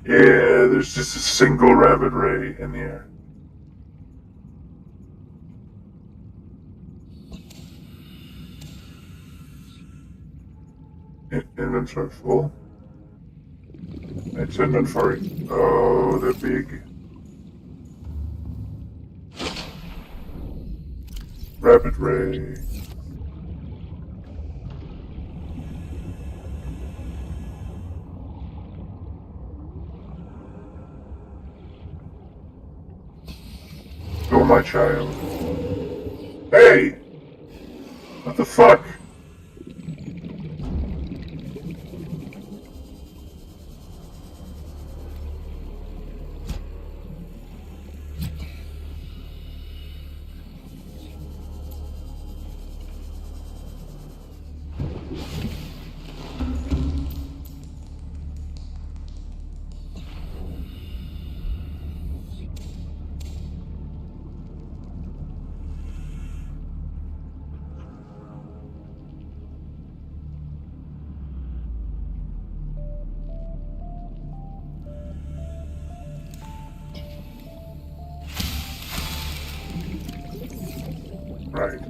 Yeah, there's just a single rabbit ray in here. Inventory full. It's inventory. Oh, they're big. Rabbit ray. Oh, my child. Hey! What the fuck? Right.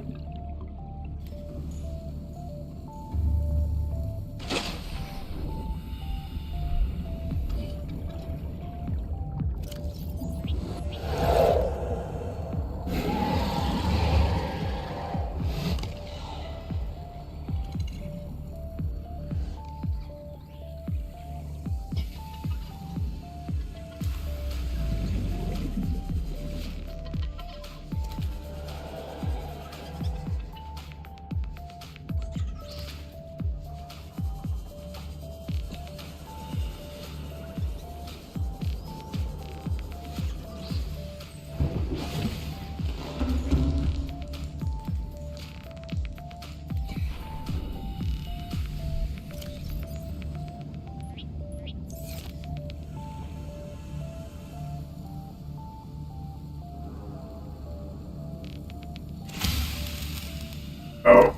Oh.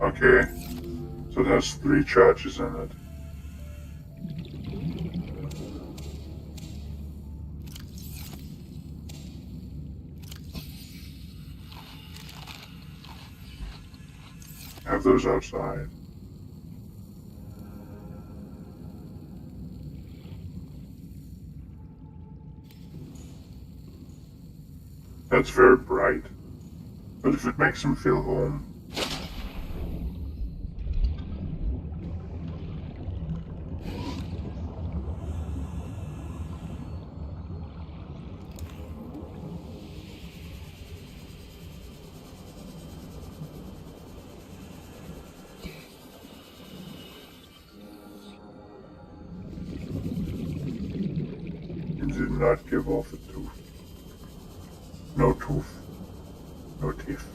Okay. So it has 3 charges in it. Have those outside. That's very bright. But if it makes him feel home. did not give off a tooth. No tooth. No teeth.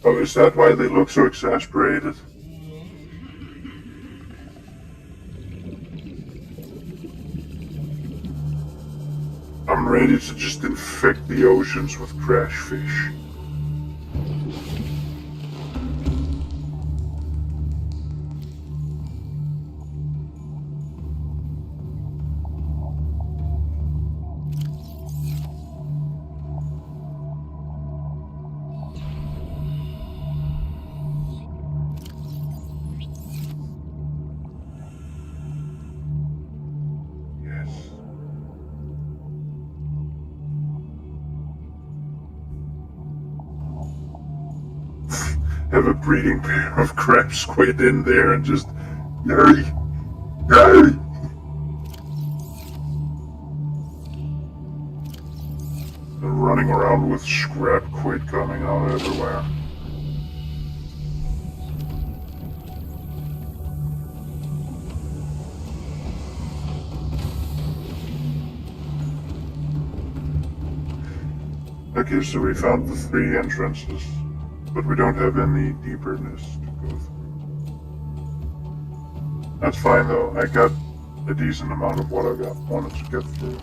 Oh, is that why they look so exasperated? I'm ready to just infect the oceans with crash fish. Yes. Have a breeding pair of crab squid in there and just yay, yay. And running around with scrap quid coming out everywhere. Okay, so we found the 3 entrances, but we don't have any deeperness to go through. That's fine though, I got a decent amount of what I wanted to get through.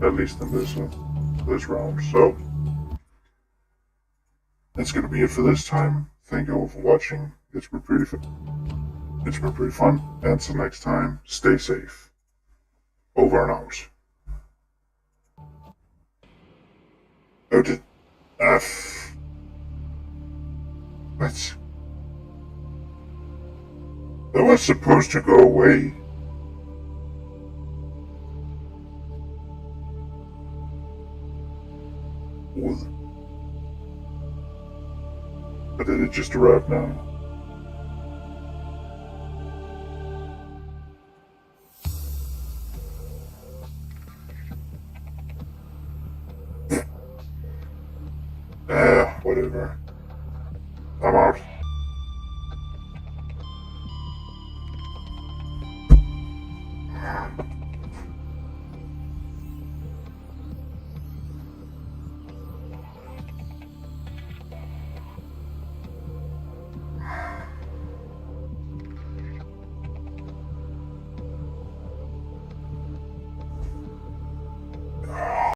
At least in this round, so that's gonna be it for this time. Thank you all for watching. It's been pretty fun. And until next time, stay safe. Over and out. Oh, did... What? That was supposed to go away. What? But did it just arrive now? Whatever. I'm out.